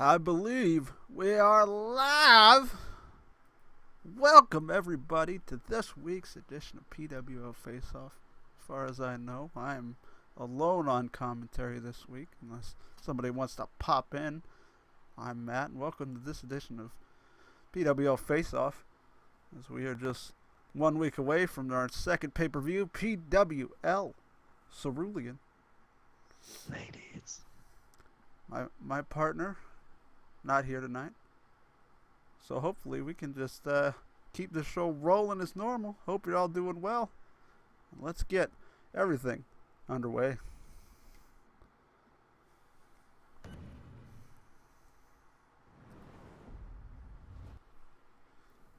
I believe we are live. Welcome everybody to this week's edition of PWO Face Off. As far as I know, I am alone on commentary this week, unless somebody wants to pop in. I'm Matt, and welcome to this edition of PWO Face Off, as we are just 1 week away from our second pay-per-view, PWL Cerulean. Ladies. My partner, not here tonight. So hopefully we can just keep the show rolling as normal. Hope you're all doing well. Let's get everything underway.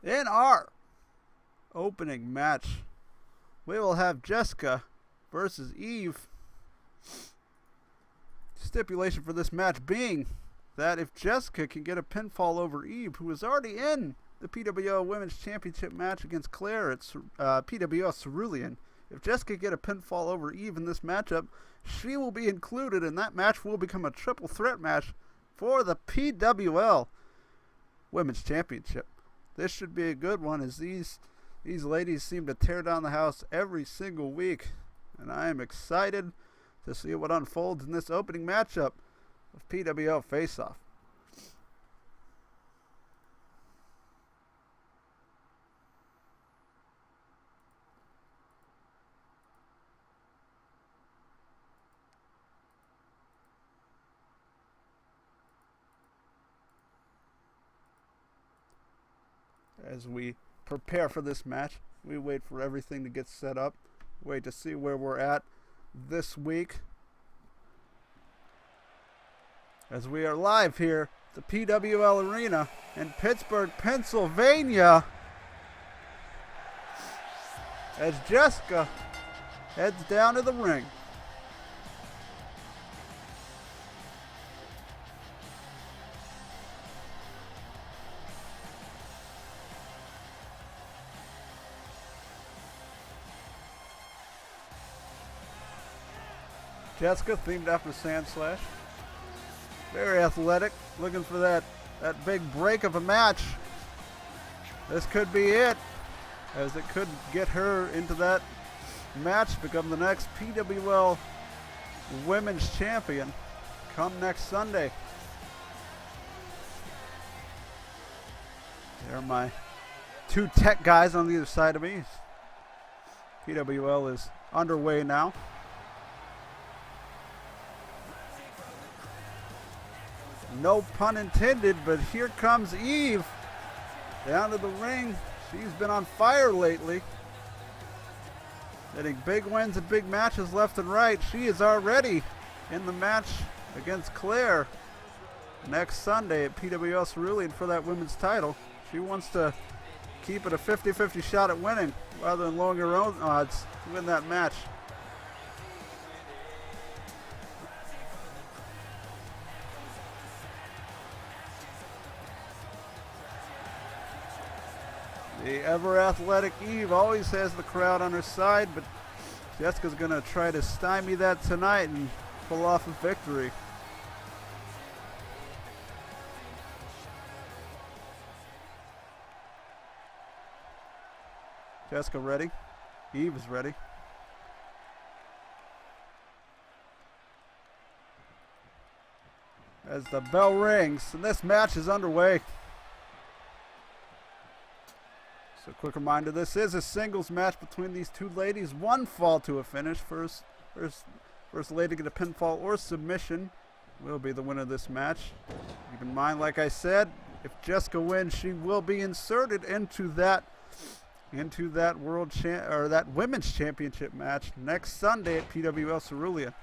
In our opening match, we will have Jessica versus Eve. Stipulation for this match being that if Jessica can get a pinfall over Eve, who is already in the PWO Women's Championship match against Claire at PWO Cerulean, if Jessica can get a pinfall over Eve in this matchup, she will be included, and that match will become a triple threat match for the PWL Women's Championship. This should be a good one, as these ladies seem to tear down the house every single week, and I am excited to see what unfolds in this opening matchup of PWO Face-Off. As we prepare for this match, we wait for everything to get set up, wait to see where we're at this week, as we are live here at the PWL Arena in Pittsburgh, Pennsylvania, as Jessica heads down to the ring. Jessica, themed after Sand Slash. Very athletic, looking for that big break of a match. This could be it, as it could get her into that match, become the next PWL Women's Champion come next Sunday. There are my two tech guys on the other side of me. PWL is underway now. No pun intended, but here comes Eve down to the ring. She's been on fire lately, getting big wins and big matches left and right. She is already in the match against Claire next Sunday at PWL Cerulean for that women's title. She wants to keep it a 50-50 shot at winning rather than lowering her own odds to win that match. The ever-athletic Eve always has the crowd on her side, but Jessica's going to try to stymie that tonight and pull off a victory. Jessica ready. Eve is ready. As the bell rings, and this match is underway. So, quick reminder, this is a singles match between these two ladies. One fall to a finish. First lady to get a pinfall or submission will be the winner of this match. Keep in mind, like I said, if Jessica wins, she will be inserted into that that women's championship match next Sunday at PWL Cerulean,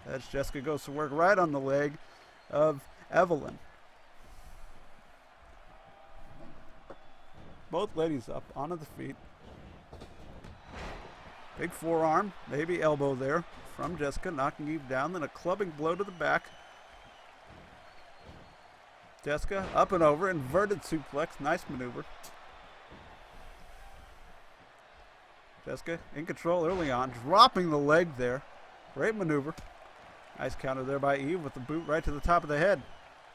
as Jessica goes to work right on the leg of Evelyn. Both ladies up onto the feet. Big forearm, maybe elbow there from Jessica, knocking Eve down. Then a clubbing blow to the back. Jessica up and over, inverted suplex. Nice maneuver. Jessica in control early on, dropping the leg there. Great maneuver. Nice counter there by Eve with the boot right to the top of the head.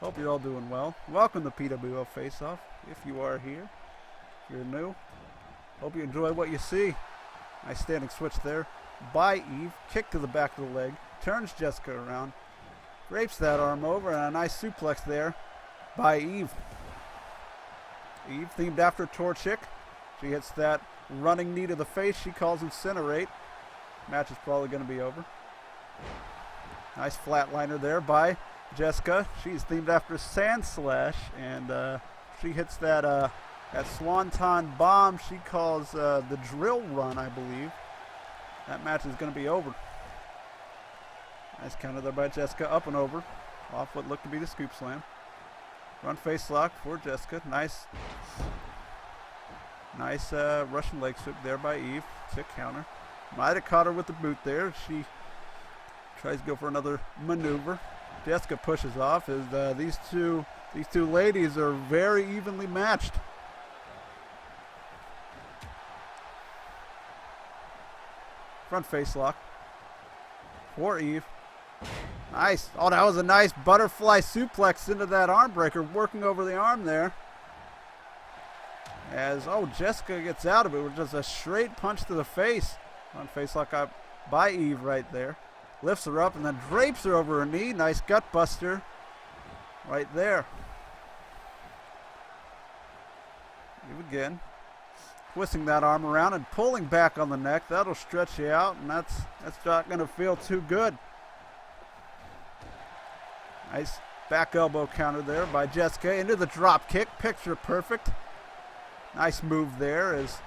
Hope you're all doing well. Welcome to PWO Face-Off, if you are here. If you're new, hope you enjoy what you see. Nice standing switch there by Eve. Kick to the back of the leg. Turns Jessica around. Drapes that arm over, and a nice suplex there by Eve. Eve themed after Torchic. She hits that running knee to the face. She calls Incinerate. Match is probably going to be over. Nice flatliner there by Jessica. She's themed after Sand Slash, and she hits that Swanton Bomb. She calls the Drill Run, I believe. That match is going to be over. Nice counter there by Jessica, up and over, off what looked to be the scoop slam. Front face lock for Jessica. Nice Russian leg sweep there by Eve. Sick counter. Might have caught her with the boot there. She tries to go for another maneuver. Jessica pushes off as these two ladies are very evenly matched. Front face lock for Eve. Nice. Oh, that was a nice butterfly suplex into that arm breaker, working over the arm there. As, Jessica gets out of it with just a straight punch to the face. Front face lock up by Eve right there. Lifts her up and then drapes her over her knee. Nice gut buster right there. Eve again. Twisting that arm around and pulling back on the neck. That'll stretch you out, and that's not going to feel too good. Nice back elbow counter there by Jessica into the drop kick. Picture perfect. Nice move there as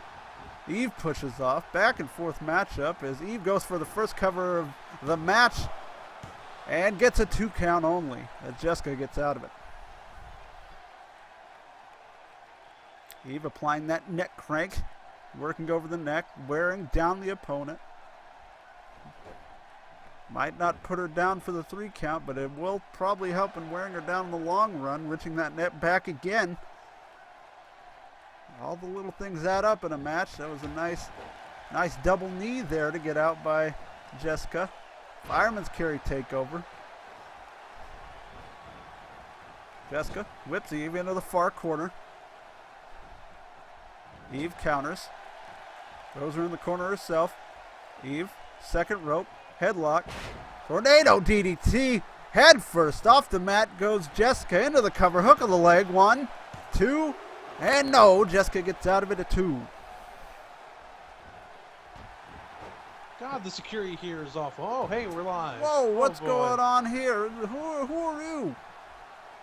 Eve pushes off. Back and forth matchup as Eve goes for the first cover of the match and gets a 2 count only as Jessica gets out of it. Eve applying that neck crank, working over the neck, wearing down the opponent. Might not put her down for the 3 count, but it will probably help in wearing her down in the long run, reaching that net back again. All the little things add up in a match. That was a nice double knee there to get out by Jessica. Fireman's carry takeover. Jessica whips Eve into the far corner. Eve counters. Throws her in the corner herself. Eve, second rope. Headlock. Tornado DDT. Head first. Off the mat goes Jessica into the cover. Hook of the leg. 1, 2, and no. Jessica gets out of it at 2. God, the security here is awful. Oh, hey, we're live. Whoa, what's going on here? Who are you?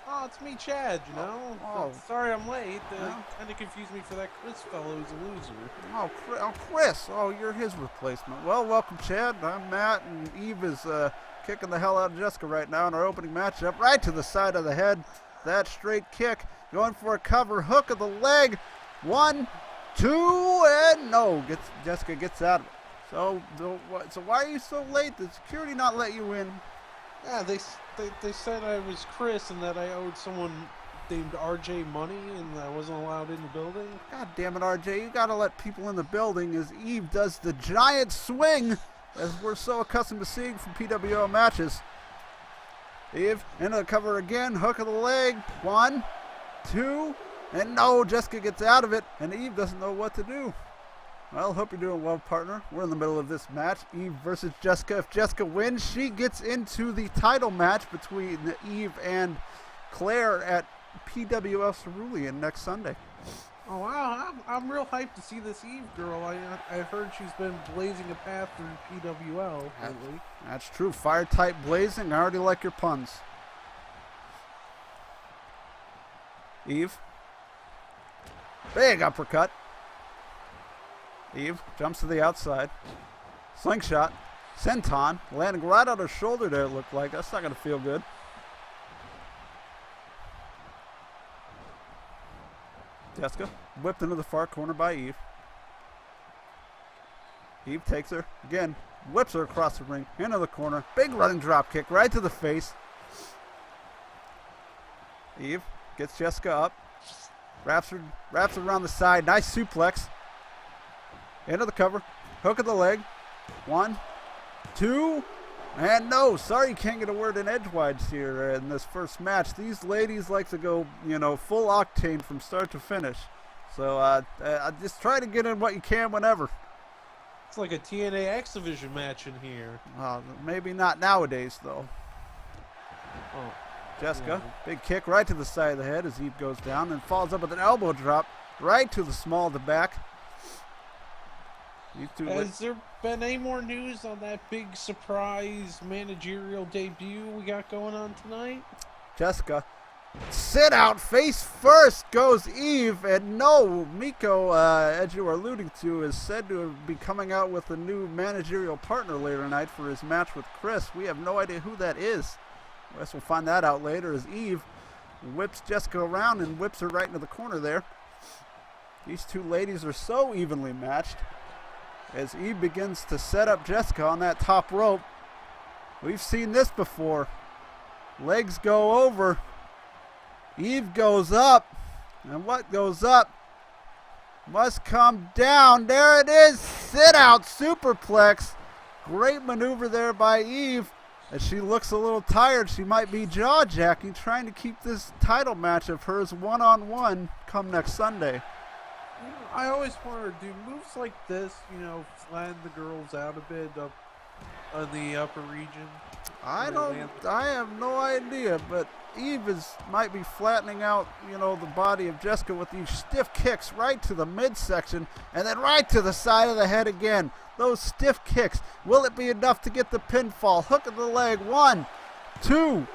Oh, it's me, Chad, you know. Oh. Sorry I'm late. Kind of confused me for that Chris fellow who's a loser. Chris. Oh, you're his replacement. Well, welcome, Chad. I'm Matt, and Eve is kicking the hell out of Jessica right now in our opening matchup. Right to the side of the head. That straight kick. Going for a cover. Hook of the leg. 1, 2, and no. Jessica gets out of it. So why are you so late? Did security not let you in? Yeah, they said I was Chris and that I owed someone named RJ money and I wasn't allowed in the building. God damn it, RJ. You got to let people in the building as Eve does the giant swing as we're so accustomed to seeing from PWO matches. Eve into the cover again. Hook of the leg. 1, 2, and no. Jessica gets out of it and Eve doesn't know what to do. Well, hope you're doing well, partner. We're in the middle of this match. Eve versus Jessica. If Jessica wins, she gets into the title match between Eve and Claire at PWL Cerulean next Sunday. Oh, wow. I'm real hyped to see this Eve girl. I've heard she's been blazing a path through PWL lately. That's true. Fire type blazing. I already like your puns. Eve. Big uppercut. Eve jumps to the outside. Slingshot. Senton landing right on her shoulder there, it looked like. That's not going to feel good. Jessica whipped into the far corner by Eve. Eve takes her. Again, whips her across the ring. Into the corner. Big running drop kick right to the face. Eve gets Jessica up. Wraps her around the side. Nice suplex. Into the cover. Hook of the leg. 1, 2, And no, sorry you can't get a word in edgewise here in this first match. These ladies like to go, full octane from start to finish. So just try to get in what you can whenever. It's like a TNA X Division match in here. Maybe not nowadays, though. Oh, Jessica, big kick right to the side of the head as Eve goes down and follows up with an elbow drop right to the small of the back. Has there been any more news on that big surprise managerial debut we got going on tonight? Jessica, sit out, face first goes Eve, and no, Mikko, as you were alluding to, is said to be coming out with a new managerial partner later tonight for his match with Chris. We have no idea who that is. I guess we'll find that out later as Eve whips Jessica around and whips her right into the corner there. These two ladies are so evenly matched. As Eve begins to set up Jessica on that top rope. We've seen this before. Legs go over. Eve goes up. And what goes up must come down. There it is. Sit out superplex. Great maneuver there by Eve. As she looks a little tired, she might be jaw-jacking, trying to keep this title match of hers one-on-one come next Sunday. I always wanted to do moves like this, flatten the girls out a bit up on the upper region. I have no idea, but Eve might be flattening out, the body of Jessica with these stiff kicks right to the midsection and then right to the side of the head again. Those stiff kicks. Will it be enough to get the pinfall? Hook of the leg. 1, 2.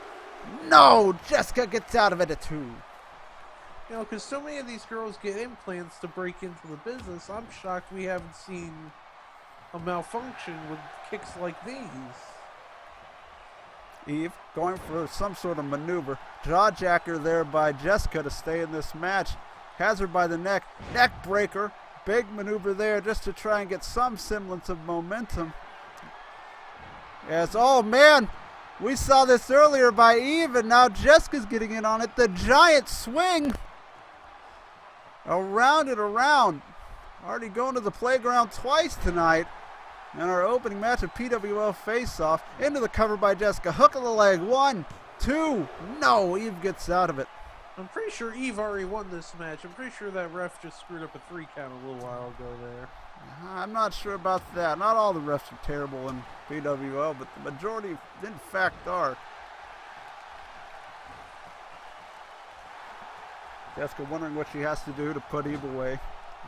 No, Jessica gets out of it at 2. Because so many of these girls get implants to break into the business, I'm shocked we haven't seen a malfunction with kicks like these. Eve going for some sort of maneuver. Jawjacker there by Jessica to stay in this match. Has her by the neck. Neck breaker. Big maneuver there just to try and get some semblance of momentum. Yes, oh man, we saw this earlier by Eve, and now Jessica's getting in on it. The giant swing. Around and around. Already going to the playground twice tonight. In our opening match of PWL Face-Off. Into the cover by Jessica. Hook of the leg. 1, 2. No, Eve gets out of it. I'm pretty sure Eve already won this match. I'm pretty sure that ref just screwed up a 3 count a little while ago there. I'm not sure about that. Not all the refs are terrible in PWL, but the majority, in fact, are. Jessica wondering what she has to do to put Eve away.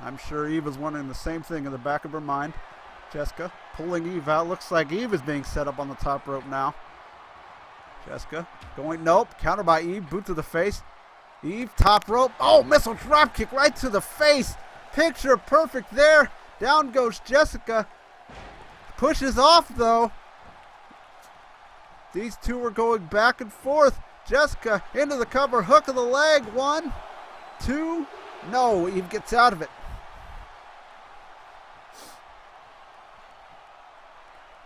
I'm sure Eve is wondering the same thing in the back of her mind. Jessica pulling Eve out. Looks like Eve is being set up on the top rope now. Jessica going, nope. Counter by Eve. Boot to the face. Eve, top rope. Oh, missile drop kick right to the face. Picture perfect there. Down goes Jessica. Pushes off, though. These two are going back and forth. Jessica into the cover. Hook of the leg. 1, 2. No, Eve gets out of it.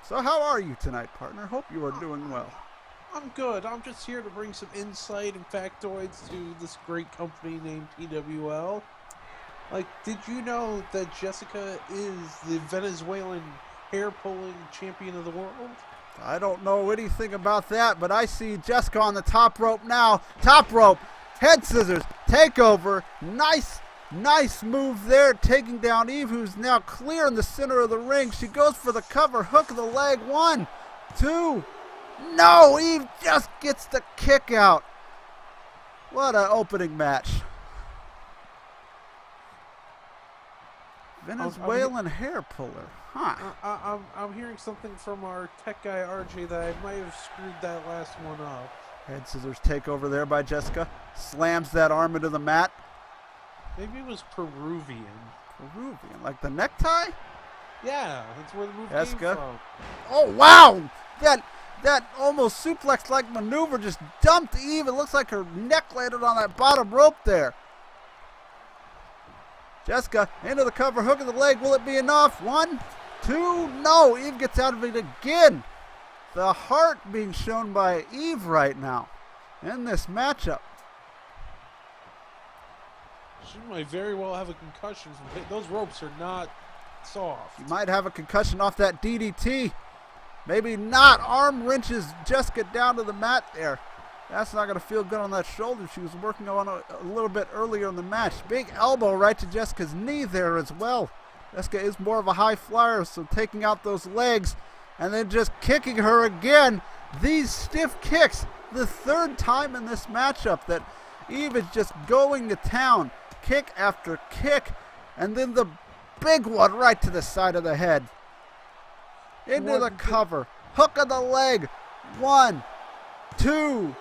So how are you tonight, partner? Hope you are doing well. I'm good. I'm just here to bring some insight and factoids to this great company named PWL. Did you know that Jessica is the Venezuelan hair-pulling champion of the world? I don't know anything about that, but I see Jessica on the top rope now. Top rope, head scissors, takeover. Nice move there, taking down Eve, who's now clear in the center of the ring. She goes for the cover, hook of the leg. 1, 2. No, Eve just gets the kick out. What an opening match. Venezuelan hair puller. Huh. I'm hearing something from our tech guy RJ that I might have screwed that last one up. Head scissors takeover there by Jessica. Slams that arm into the mat. Maybe it was Peruvian. Peruvian? Like the necktie? Yeah, that's where the move Jessica. came from. Oh, wow! That almost suplex-like maneuver just dumped Eve. It looks like her neck landed on that bottom rope there. Jessica into the cover, hook of the leg. Will it be enough? 1, 2. No, Eve gets out of it again. The heart being shown by Eve right now in this matchup. She might very well have a concussion from those ropes are not soft. She might have a concussion off that DDT. Maybe not. Arm wrenches Jessica down to the mat there. That's not going to feel good on that shoulder she was working on a little bit earlier in the match. Big elbow right to Jessica's knee there as well. Jessica is more of a high flyer, so taking out those legs and then just kicking her again. These stiff kicks, the third time in this matchup that Eve is just going to town. Kick after kick, and then the big one right to the side of the head. Into the cover. Hook of the leg. 1, 2.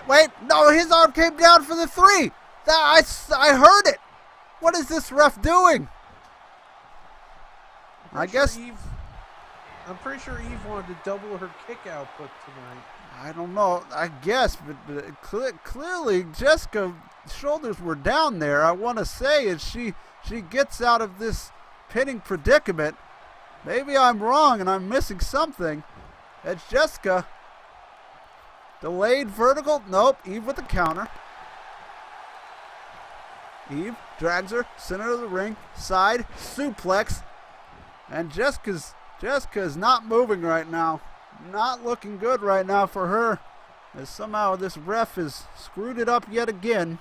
Wait, no, his arm came down for the 3. I heard it. What is this ref doing? I guess. I'm pretty sure Eve wanted to double her kick output tonight. I don't know. I guess, but clearly Jessica's shoulders were down there. I want to say as she gets out of this pinning predicament. Maybe I'm wrong and I'm missing something. It's Jessica. Delayed vertical. Nope. Eve with the counter. Eve drags her. Center of the ring. Side suplex. And Jessica's not moving right now. Not looking good right now for her. As somehow this ref has screwed it up yet again.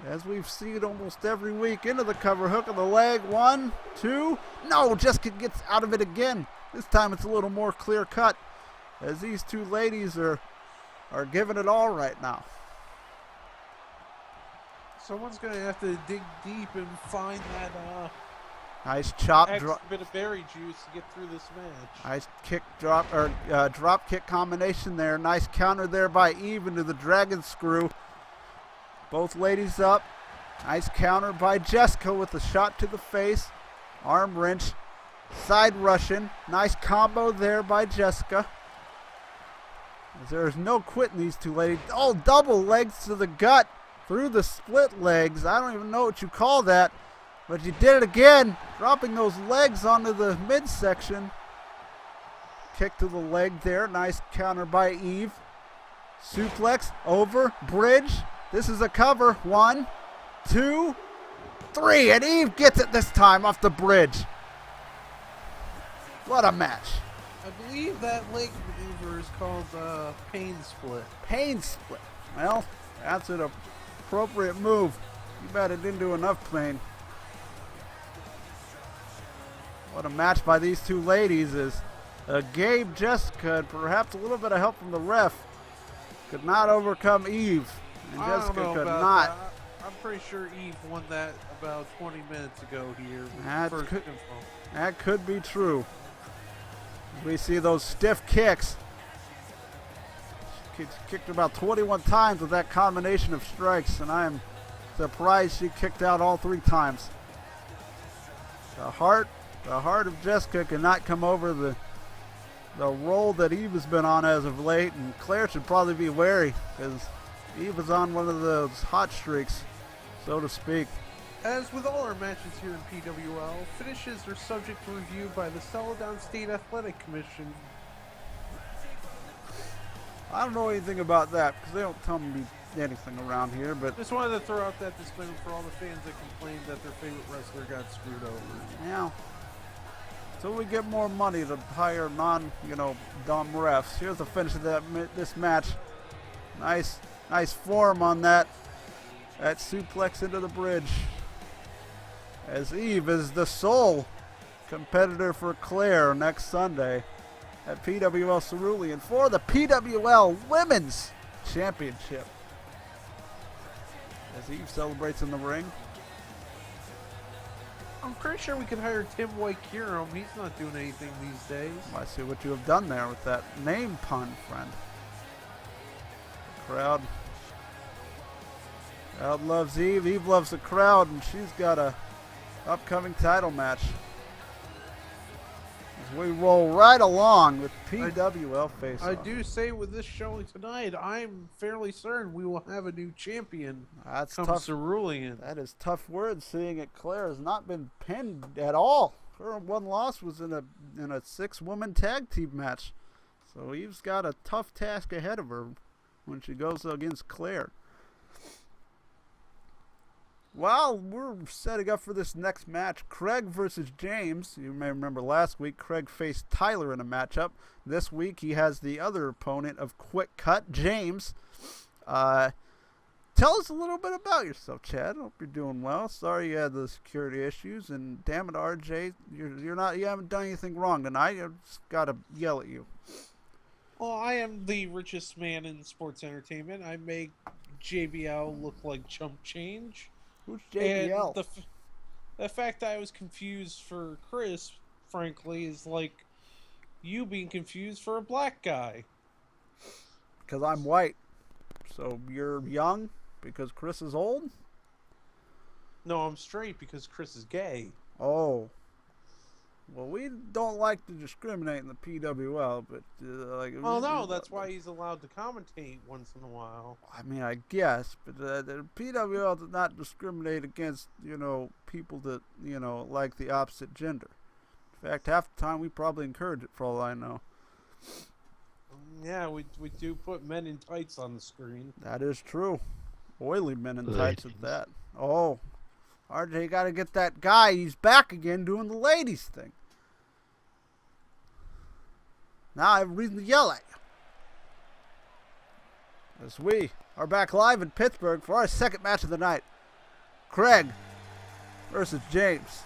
As we've seen almost every week. Into the cover. Hook of the leg. 1, 2. No, Jessica gets out of it again. This time it's a little more clear cut. As these two ladies are giving it all right now. Someone's going to have to dig deep and find that nice chop bit of berry juice to get through this match. Nice kick drop or drop kick combination there. Nice counter there by Eve into the dragon screw. Both ladies up. Nice counter by Jessica with a shot to the face. Arm wrench. Side Russian. Nice combo there by Jessica. There's no quitting these two ladies. Oh, double legs to the gut through the split legs. I don't even know what you call that. But you did it again. Dropping those legs onto the midsection. Kick to the leg there. Nice counter by Eve. Suplex over. Bridge. This is a cover. 1, 2, 3. And Eve gets it this time off the bridge. What a match. I believe that leg maneuver is called pain split. Pain split. Well, that's an appropriate move. You bet it didn't do enough pain. What a match by these two ladies is Gabe, Jessica, and perhaps a little bit of help from the ref could not overcome Eve. And Jessica could not. That. I'm pretty sure Eve won that about 20 minutes ago here. That could be true. We see those stiff kicks. She kicked about 21 times with that combination of strikes, and I am surprised she kicked out all 3 times. The heart of Jessica cannot come over the roll that Eve has been on as of late, and Claire should probably be wary because Eve is on one of those hot streaks, so to speak. As with all our matches here in PWL, finishes are subject to review by the Cerulean State Athletic Commission. I don't know anything about that because they don't tell me anything around here, but Just wanted to throw out that disclaimer for all the fans that complained that their favorite wrestler got screwed over. yeah. So we get more money to hire dumb refs. Here's the finish of this match. Nice form on that suplex into the bridge. As Eve is the sole competitor for Claire next Sunday at PWL Cerulean for the PWL Women's Championship. As Eve celebrates in the ring. I'm pretty sure we could hire Tim Waikiro. He's not doing anything these days. I see what you have done there with that name pun, friend. The crowd loves Eve. Eve loves the crowd, and she's got a upcoming title match. As we roll right along with PWL Face Off. I do say with this showing tonight, I'm fairly certain we will have a new champion. That's come tough. Cerulean. That is tough words, seeing it Claire has not been pinned at all. Her one loss was in a 6-woman tag team match. So Eve's got a tough task ahead of her when she goes against Claire. Well, we're setting up for this next match. Kreyg versus James. You may remember last week, Kreyg faced Tyler in a matchup. This week, he has the other opponent of Quick Cut, James. Tell us a little bit about yourself, Chad. Hope you're doing well. Sorry you had the security issues, and damn it, RJ, you haven't done anything wrong tonight. I just gotta yell at you. Well, I am the richest man in sports entertainment. I make JBL look like chump change. Who's JBL? And the fact that I was confused for Chris, frankly, is like you being confused for a black guy. Because I'm white. So you're young because Chris is old? No, I'm straight because Chris is gay. Oh. Well, we don't like to discriminate in the PWL, but Well, no, that's why he's allowed to commentate once in a while. I mean, I guess, but the PWL does not discriminate against, people that, like the opposite gender. In fact, half the time we probably encourage it, for all I know. Yeah, we do put men in tights on the screen. That is true. Oily men in tights at that. Oh, RJ got to get that guy. He's back again doing the ladies thing. Now I have a reason to yell at you. As we are back live in Pittsburgh for our second match of the night. Kreyg versus James.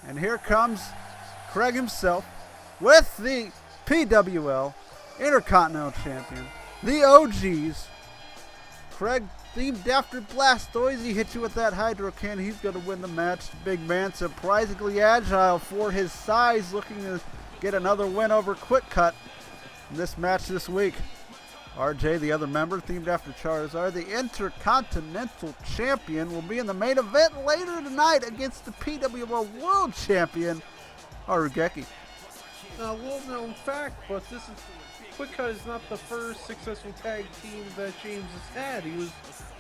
And here comes Kreyg himself with the PWL Intercontinental Champion. The OGs. Kreyg, themed after Blastoise, he hit you with that Hydro Cannon. He's going to win the match. The big man, surprisingly agile for his size, looking to get another win over Quick Cut in this match this week. RJ, the other member, themed after Charizard, the Intercontinental Champion, will be in the main event later tonight against the PWL World Champion, Harugeki. A little-known fact, but Quick Cut is not the first successful tag team that James has had. He was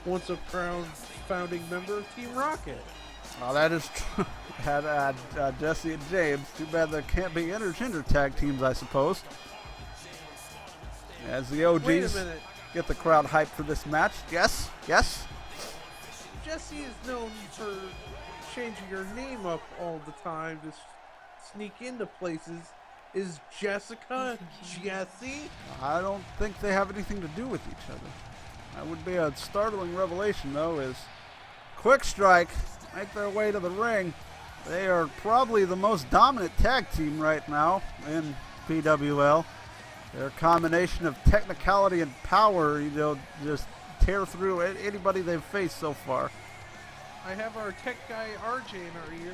once a proud founding member of Team Rocket. Oh, that is true. Had Jesse and James. Too bad there can't be intergender tag teams, I suppose. As the OGs get the crowd hyped for this match. Yes? Jesse is known for changing her name up all the time to sneak into places. Is Jessica Jesse? I don't think they have anything to do with each other. That would be a startling revelation, though, is Quick Strike make their way to the ring. They are probably the most dominant tag team right now in PWL. Their combination of technicality and power, just tear through anybody they've faced so far. I have our tech guy RJ in our ear.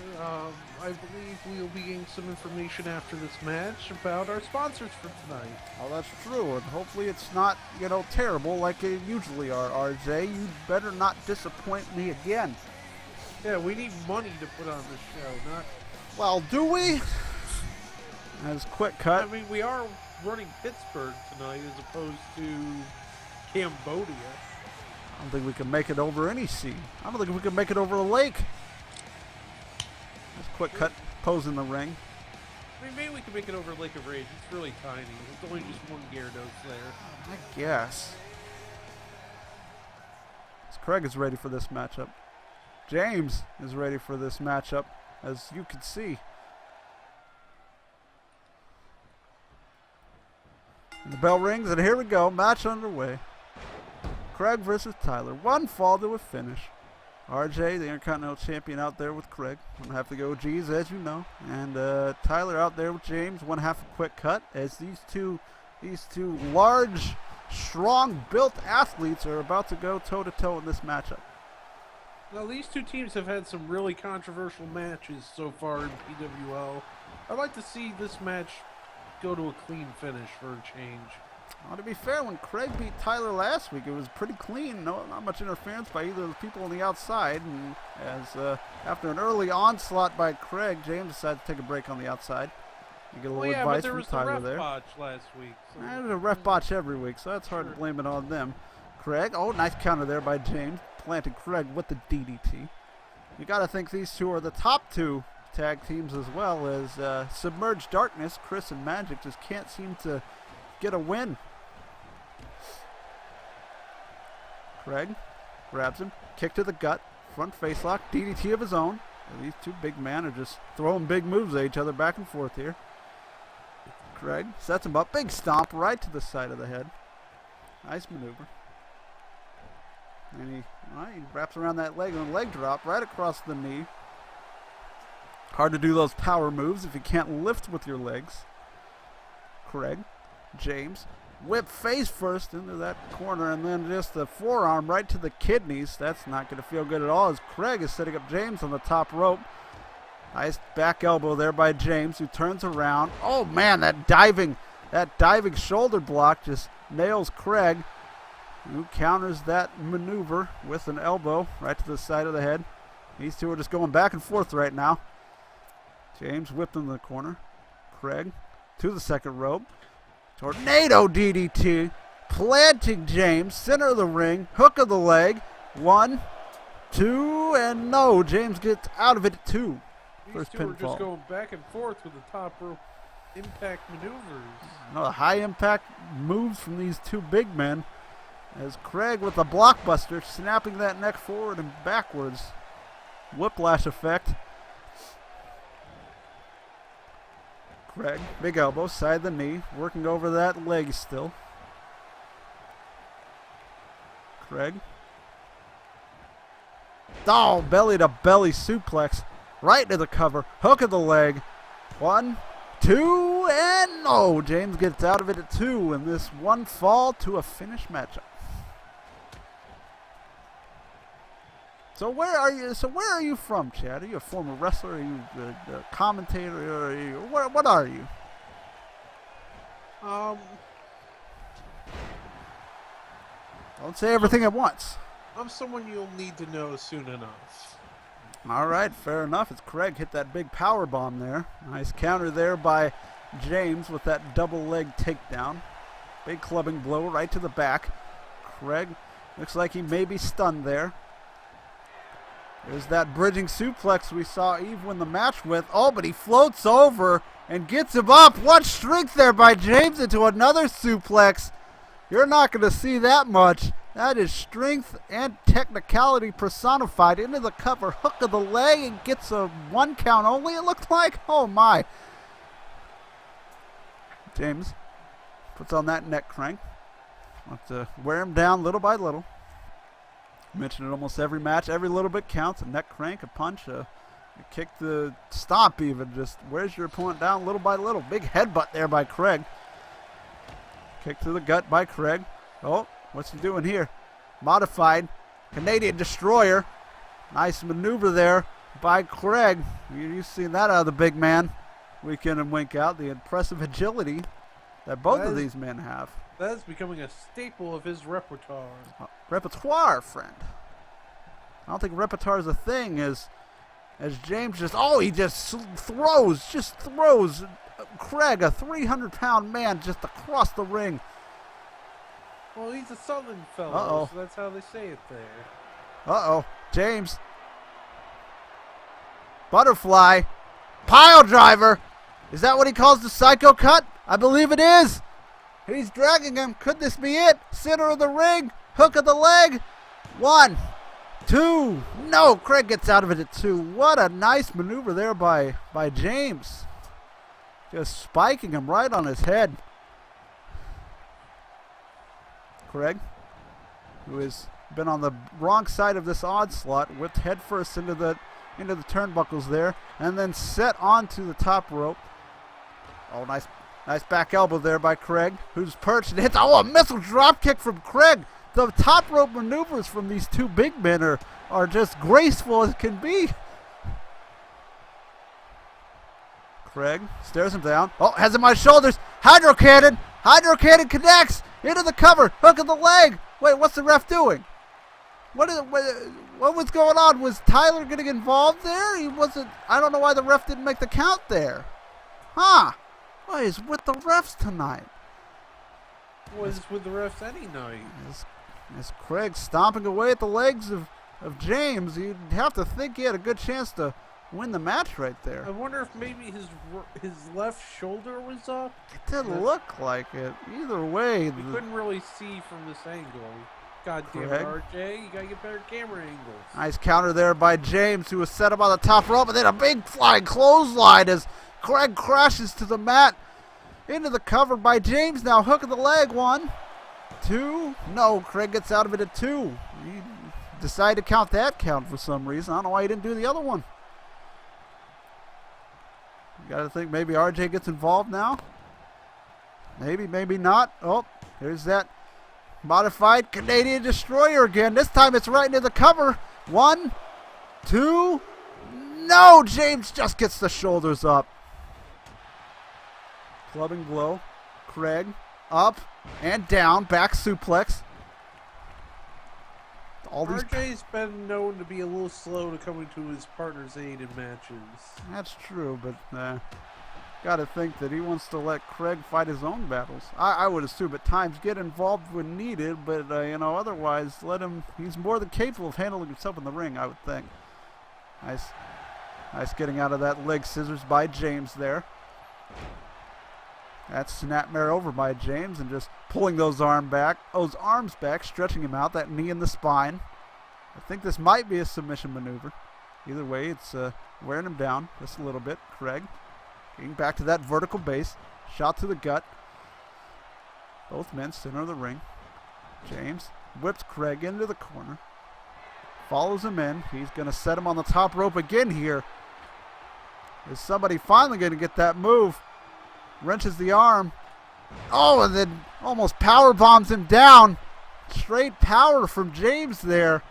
I believe we will be getting some information after this match about our sponsors for tonight. Oh, that's true, and hopefully it's not, terrible like they usually are, RJ. You better not disappoint me again. Yeah, we need money to put on this show, not... Well, do we? As Quick Cut. I mean, we are running Pittsburgh tonight as opposed to Cambodia. I don't think we can make it over any sea. I don't think we can make it over a lake. That's Quick Cut pose in the ring. I mean, maybe we can make it over Lake of Rage. It's really tiny. There's only just one Gyarados there. I guess. As Kreyg is ready for this matchup. James is ready for this matchup, as you can see. And the bell rings, and here we go. Match underway. Kreyg versus Tyler. One fall to a finish. RJ, the Intercontinental Champion, out there with Kreyg. One half the OGs, as you know. And Tyler out there with James. One half a Quick Cut. As these two large, strong-built athletes are about to go toe-to-toe in this matchup. Now, these two teams have had some really controversial matches so far in PWL. I'd like to see this match go to a clean finish for a change. Well, to be fair, when Kreyg beat Tyler last week, it was pretty clean. Not much interference by either of the people on the outside. And as after an early onslaught by Kreyg, James decided to take a break on the outside. You get a little advice from Tyler there. There was the ref botch last week. So there's a ref botch every week, so that's hard to blame it on them. Kreyg, nice counter there by James, planting Kreyg with the DDT. You got to think these two are the top two tag teams as well, as Submerged Darkness, Chris and Magic, just can't seem to get a win. Kreyg Grabs him. Kick to the gut. Front face lock. DDT of his own. And these two big men are just throwing big moves at each other back and forth here. Kreyg sets him up. Big stomp right to the side of the head. Nice maneuver. And he wraps around that leg and a leg drop right across the knee. Hard to do those power moves if you can't lift with your legs. Kreyg, James, whip face first into that corner and then just the forearm right to the kidneys. That's not going to feel good at all as Kreyg is setting up James on the top rope. Nice back elbow there by James who turns around. Oh man, that diving shoulder block just nails Kreyg, who counters that maneuver with an elbow right to the side of the head. These two are just going back and forth right now. James whipped in the corner. Kreyg to the second rope. Tornado DDT. Planting James. Center of the ring. Hook of the leg. 1, 2, and no. James gets out of it at 2. These two are just going back and forth with the top rope impact maneuvers. No, high impact moves from these two big men. As Kreyg with the blockbuster snapping that neck forward and backwards. Whiplash effect. Kreyg, big elbow, side of the knee, working over that leg still. Kreyg. Oh, belly to belly suplex. Right to the cover. Hook of the leg. 1, 2, and no. James gets out of it at 2 in this one fall to a finish matchup. So where are you from, Chad? Are you a former wrestler? Are you a commentator? Or are you, what are you? Don't say everything at once. I'm someone you'll need to know soon enough. All right, fair enough. It's Kreyg hit that big power bomb there. Nice counter there by James with that double leg takedown. Big clubbing blow right to the back. Kreyg looks like he may be stunned there. There's that bridging suplex we saw Eve win the match with. Oh, but he floats over and gets him up. What strength there by James into another suplex. You're not going to see that much. That is strength and technicality personified into the cover. Hook of the leg and gets a 1 count only, it looked like. Oh, my. James puts on that neck crank. Wants to wear him down little by little. Mentioned it almost every match. Every little bit counts. A neck crank, a punch, a kick, the stomp even. Just wears your opponent down little by little. Big headbutt there by Kreyg. Kick to the gut by Kreyg. Oh, what's he doing here? Modified Canadian Destroyer. Nice maneuver there by Kreyg. You've seen that out of the big man. Week in and wink out. The impressive agility that both of these men have. That is becoming a staple of his repertoire. Repertoire, friend. I don't think repertoire is a thing as James just, he just throws Kreyg, a 300-pound man, just across the ring. Well, he's a southern fellow, so that's how they say it there. James. Butterfly. Pile driver. Is that what he calls the psycho cut? I believe it is. He's dragging him. Could this be it? Center of the ring. Hook of the leg. 1, 2. No, Kreyg gets out of it at 2. What a nice maneuver there by James. Just spiking him right on his head. Kreyg, who has been on the wrong side of this onslaught, whipped headfirst into the turnbuckles there, and then set onto the top rope. Oh, nice back elbow there by Kreyg, who's perched and hits. Oh, a missile drop kick from Kreyg. The top rope maneuvers from these two big men are just graceful as can be. Kreyg stares him down. Oh, has him on his shoulders. Hydro cannon. Hydro cannon connects into the cover. Hook of the leg. Wait, what's the ref doing? What was going on? Was Tyler getting involved there? He wasn't. I don't know why the ref didn't make the count there. Huh? What is with the refs tonight? What is with the refs any night? As Kreyg stomping away at the legs of James, you'd have to think he had a good chance to win the match right there. I wonder if maybe his left shoulder was up. It didn't look like it. Either way, we couldn't really see from this angle. God damn it, Kreyg. RJ. You gotta get better camera angles. Nice counter there by James, who was set up on the top rope, and then a big flying clothesline as Kreyg crashes to the mat. Into the cover by James now. Hook of the leg. 1, 2. No, Kreyg gets out of it at 2. He decided to count that count for some reason. I don't know why he didn't do the other one. You got to think maybe RJ gets involved now. Maybe, maybe not. Oh, here's that modified Canadian Destroyer again. This time it's right into the cover. 1, 2. No, James just gets the shoulders up. Clubbing blow. Kreyg up and down. Back suplex. All these. RJ's been known to be a little slow to coming to his partner's aid in matches. That's true, but got to think that he wants to let Kreyg fight his own battles. I would assume at times get involved when needed, but otherwise let him. He's more than capable of handling himself in the ring, I would think. Nice getting out of that leg scissors by James there. That's snapmare over by James and just pulling those arms back, stretching him out, that knee in the spine. I think this might be a submission maneuver. Either way, it's wearing him down just a little bit. Kreyg getting back to that vertical base. Shot to the gut. Both men center of the ring. James whips Kreyg into the corner. Follows him in. He's going to set him on the top rope again here. Is somebody finally going to get that move? Wrenches the arm. Oh, and then almost power bombs him down. Straight power from James there.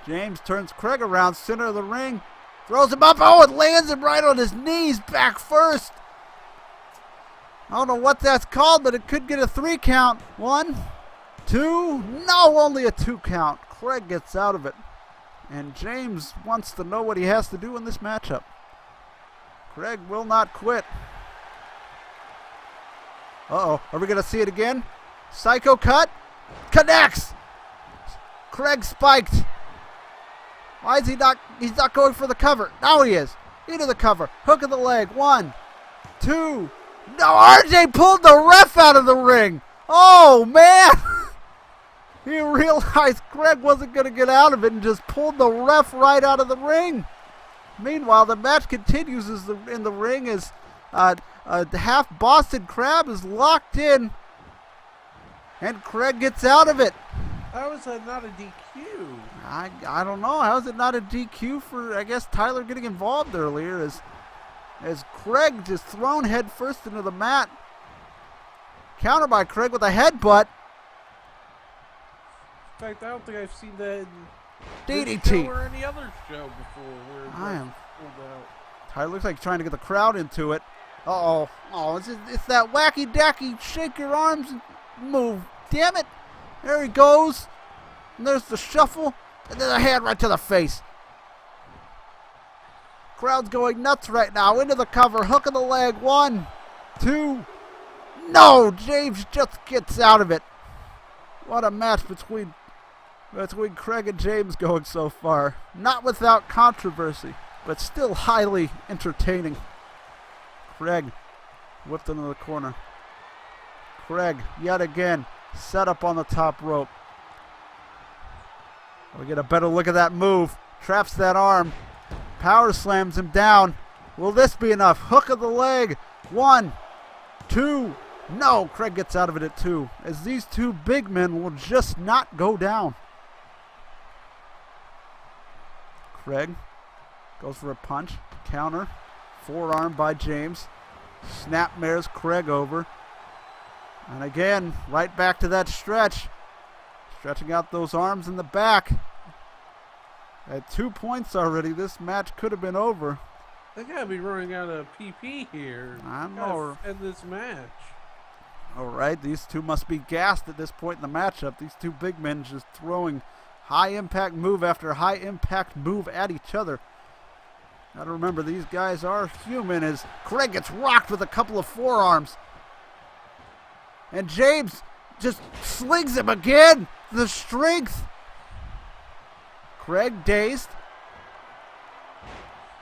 James turns Kreyg around, center of the ring. Throws him up. Oh, it lands him right on his knees, back first. I don't know what that's called, but it could get a 3 count. 1, 2. No, only a 2 count. Kreyg gets out of it. And James wants to know what he has to do in this matchup. Kreyg will not quit. Uh-oh. Are we going to see it again? Psycho cut. Connects. Kreyg spiked. Why is he not? He's not going for the cover. Now he is. Into the cover. Hook of the leg. 1, 2. No, RJ pulled the ref out of the ring. Oh, man. He realized Kreyg wasn't going to get out of it and just pulled the ref right out of the ring. Meanwhile, the match continues in the ring as the half Boston Crab is locked in, and Kreyg gets out of it. How is that not a DQ? I don't know. How is it not a DQ for, I guess, Tyler getting involved earlier as Kreyg just thrown head first into the mat. Counter by Kreyg with a headbutt. In fact, I don't think I've seen that in DDT. this show or any other show before where it's pulled out. Tyler looks like he's trying to get the crowd into it. Uh-oh. Oh, it's that wacky-dacky shake your arms and move. Damn it. There he goes. And there's the shuffle. And then a hand right to the face. Crowd's going nuts right now. Into the cover. Hook of the leg. 1, 2. No, James just gets out of it. What a match between Kreyg and James going so far. Not without controversy, but still highly entertaining. Kreyg whipped into the corner. Kreyg, yet again, set up on the top rope. We get a better look at that move. Traps that arm. Power slams him down. Will this be enough? Hook of the leg. 1, 2. No, Kreyg gets out of it at 2, as these two big men will just not go down. Kreyg goes for a punch. Counter. Forearm by James. Snapmares Kreyg over. And again, right back to that stretch. Stretching out those arms in the back. At 2 points already, this match could have been over. They gotta be running out of PP here. I know. End this match. All right, these two must be gassed at this point in the matchup. These two big men just throwing high-impact move after high-impact move at each other. Got to remember, these guys are human as Kreyg gets rocked with a couple of forearms. And James just slings him again. The strength. Kreyg dazed.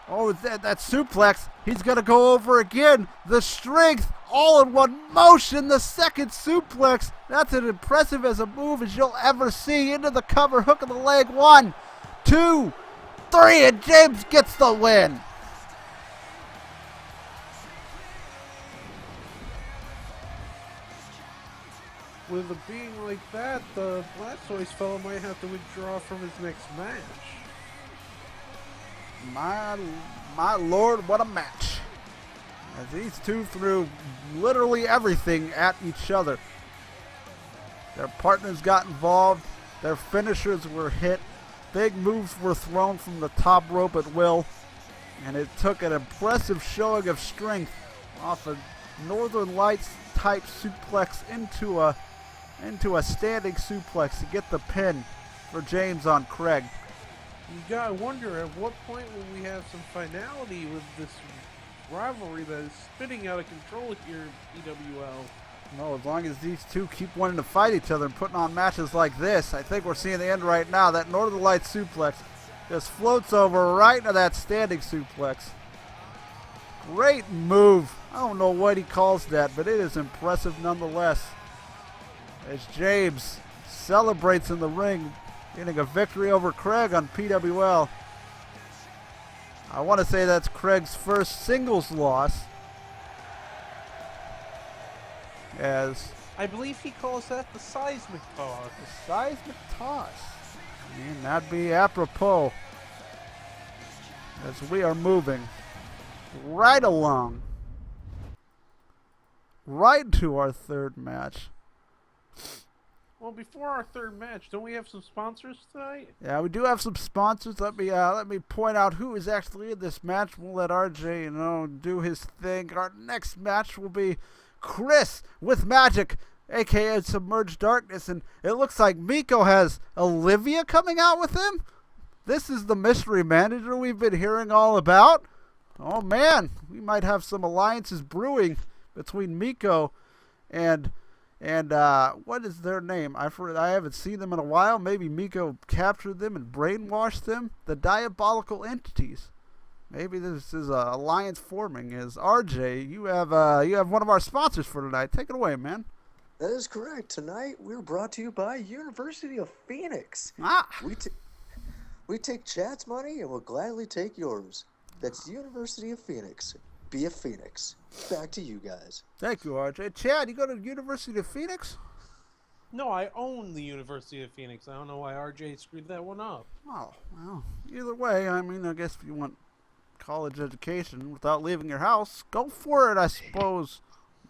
Oh, that suplex. He's going to go over again. The strength, all in one motion. The second suplex. That's as impressive as a move as you'll ever see. Into the cover, hook of the leg. 1, 2, 3, and James gets the win. With it being like that, the Blastoise fellow might have to withdraw from his next match. My lord, what a match. As these two threw literally everything at each other. Their partners got involved. Their finishers were hit. Big moves were thrown from the top rope at will. And it took an impressive showing of strength off a Northern Lights type suplex into a standing suplex to get the pin for James on Kreyg. You gotta wonder, at what point will we have some finality with this rivalry that is spinning out of control here in PWL? No, as long as these two keep wanting to fight each other and putting on matches like this, I think we're seeing the end right now. That Northern Lights suplex just floats over right into that standing suplex. Great move. I don't know what he calls that, but it is impressive nonetheless. As James celebrates in the ring, getting a victory over Kreyg on PWL. I want to say that's Kreig's first singles loss. As I believe he calls that the seismic toss. the seismic toss. I mean, that'd be apropos. As we are moving right along. Right to our third match. Well, before our third match, don't we have some sponsors tonight? Yeah, we do have some sponsors. Let me point out who is actually in this match. We'll let RJ, do his thing. Our next match will be Chris with Magic, aka Submerged Darkness, and it looks like Mikko has Olivia coming out with him. This is the mystery manager we've been hearing all about. Oh man, we might have some alliances brewing between Mikko and what is their name? I haven't seen them in a while. Maybe Mikko captured them and brainwashed them. The Diabolical Entities. Maybe this is a alliance forming. As RJ, you have one of our sponsors for tonight. Take it away, man. That is correct. Tonight we're brought to you by University of Phoenix. We take Chad's money and we'll gladly take yours. That's University of Phoenix. Be a Phoenix. Back to you guys. Thank you, RJ. Chad, you go to University of Phoenix? No, I own the University of Phoenix. I don't know why RJ screwed that one up. Oh, well, either way, I mean, I guess if you want college education without leaving your house, go for it, I suppose.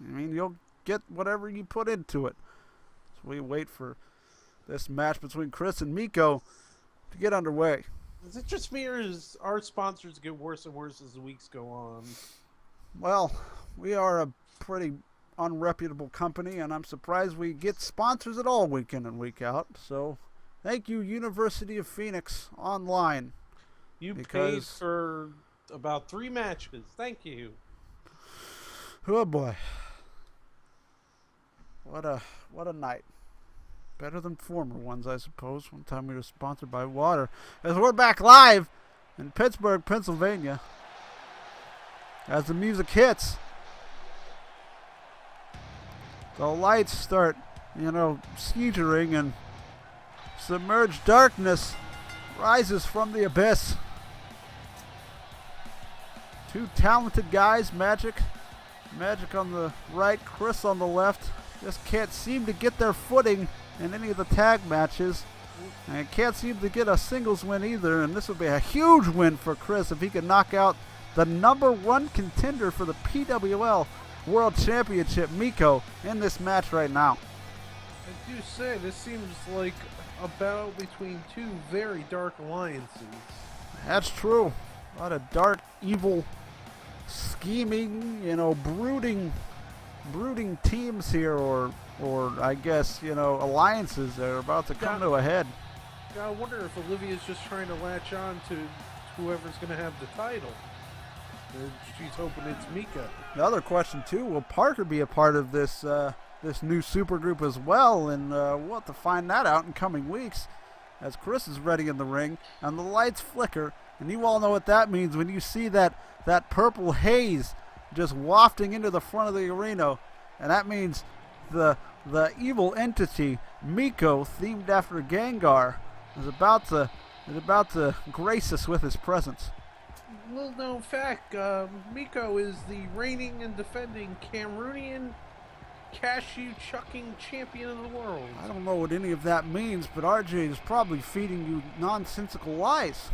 I mean, you'll get whatever you put into it. So we wait for this match between Chris and Mikko to get underway. Is it just me, or is our sponsors get worse and worse as the weeks go on? Well, we are a pretty unreputable company, and I'm surprised we get sponsors at all week in and week out. So, thank you, University of Phoenix Online. You paid for about 3 matches. Thank you. Oh boy, what a night. Better than former ones, I suppose. One time we were sponsored by water. As we're back live in Pittsburgh, Pennsylvania. As the music hits, the lights start, skeetering, and Submerged Darkness rises from the abyss. Two talented guys, Magic on the right, Chris on the left, just can't seem to get their footing in any of the tag matches. And can't seem to get a singles win either, and this would be a huge win for Chris if he could knock out the #1 contender for the PWL World Championship, Mikko, in this match right now. I do say, this seems like a battle between two very dark alliances. That's true. A lot of dark, evil, scheming, brooding teams here, or I guess, alliances that are about to come to a head. I wonder if Olivia's just trying to latch on to whoever's going to have the title. She's hoping it's Mikko. The other question, too, will Parker be a part of this new supergroup as well? And we'll have to find that out in coming weeks as Chris is ready in the ring and the lights flicker And you all know what that means when you see that purple haze just wafting into the front of the arena. And that means the evil entity, Mikko, themed after Gengar, is about to grace us with his presence. Little known fact, Mikko is the reigning and defending Cameroonian cashew-chucking champion of the world. I don't know what any of that means, but RJ is probably feeding you nonsensical lies.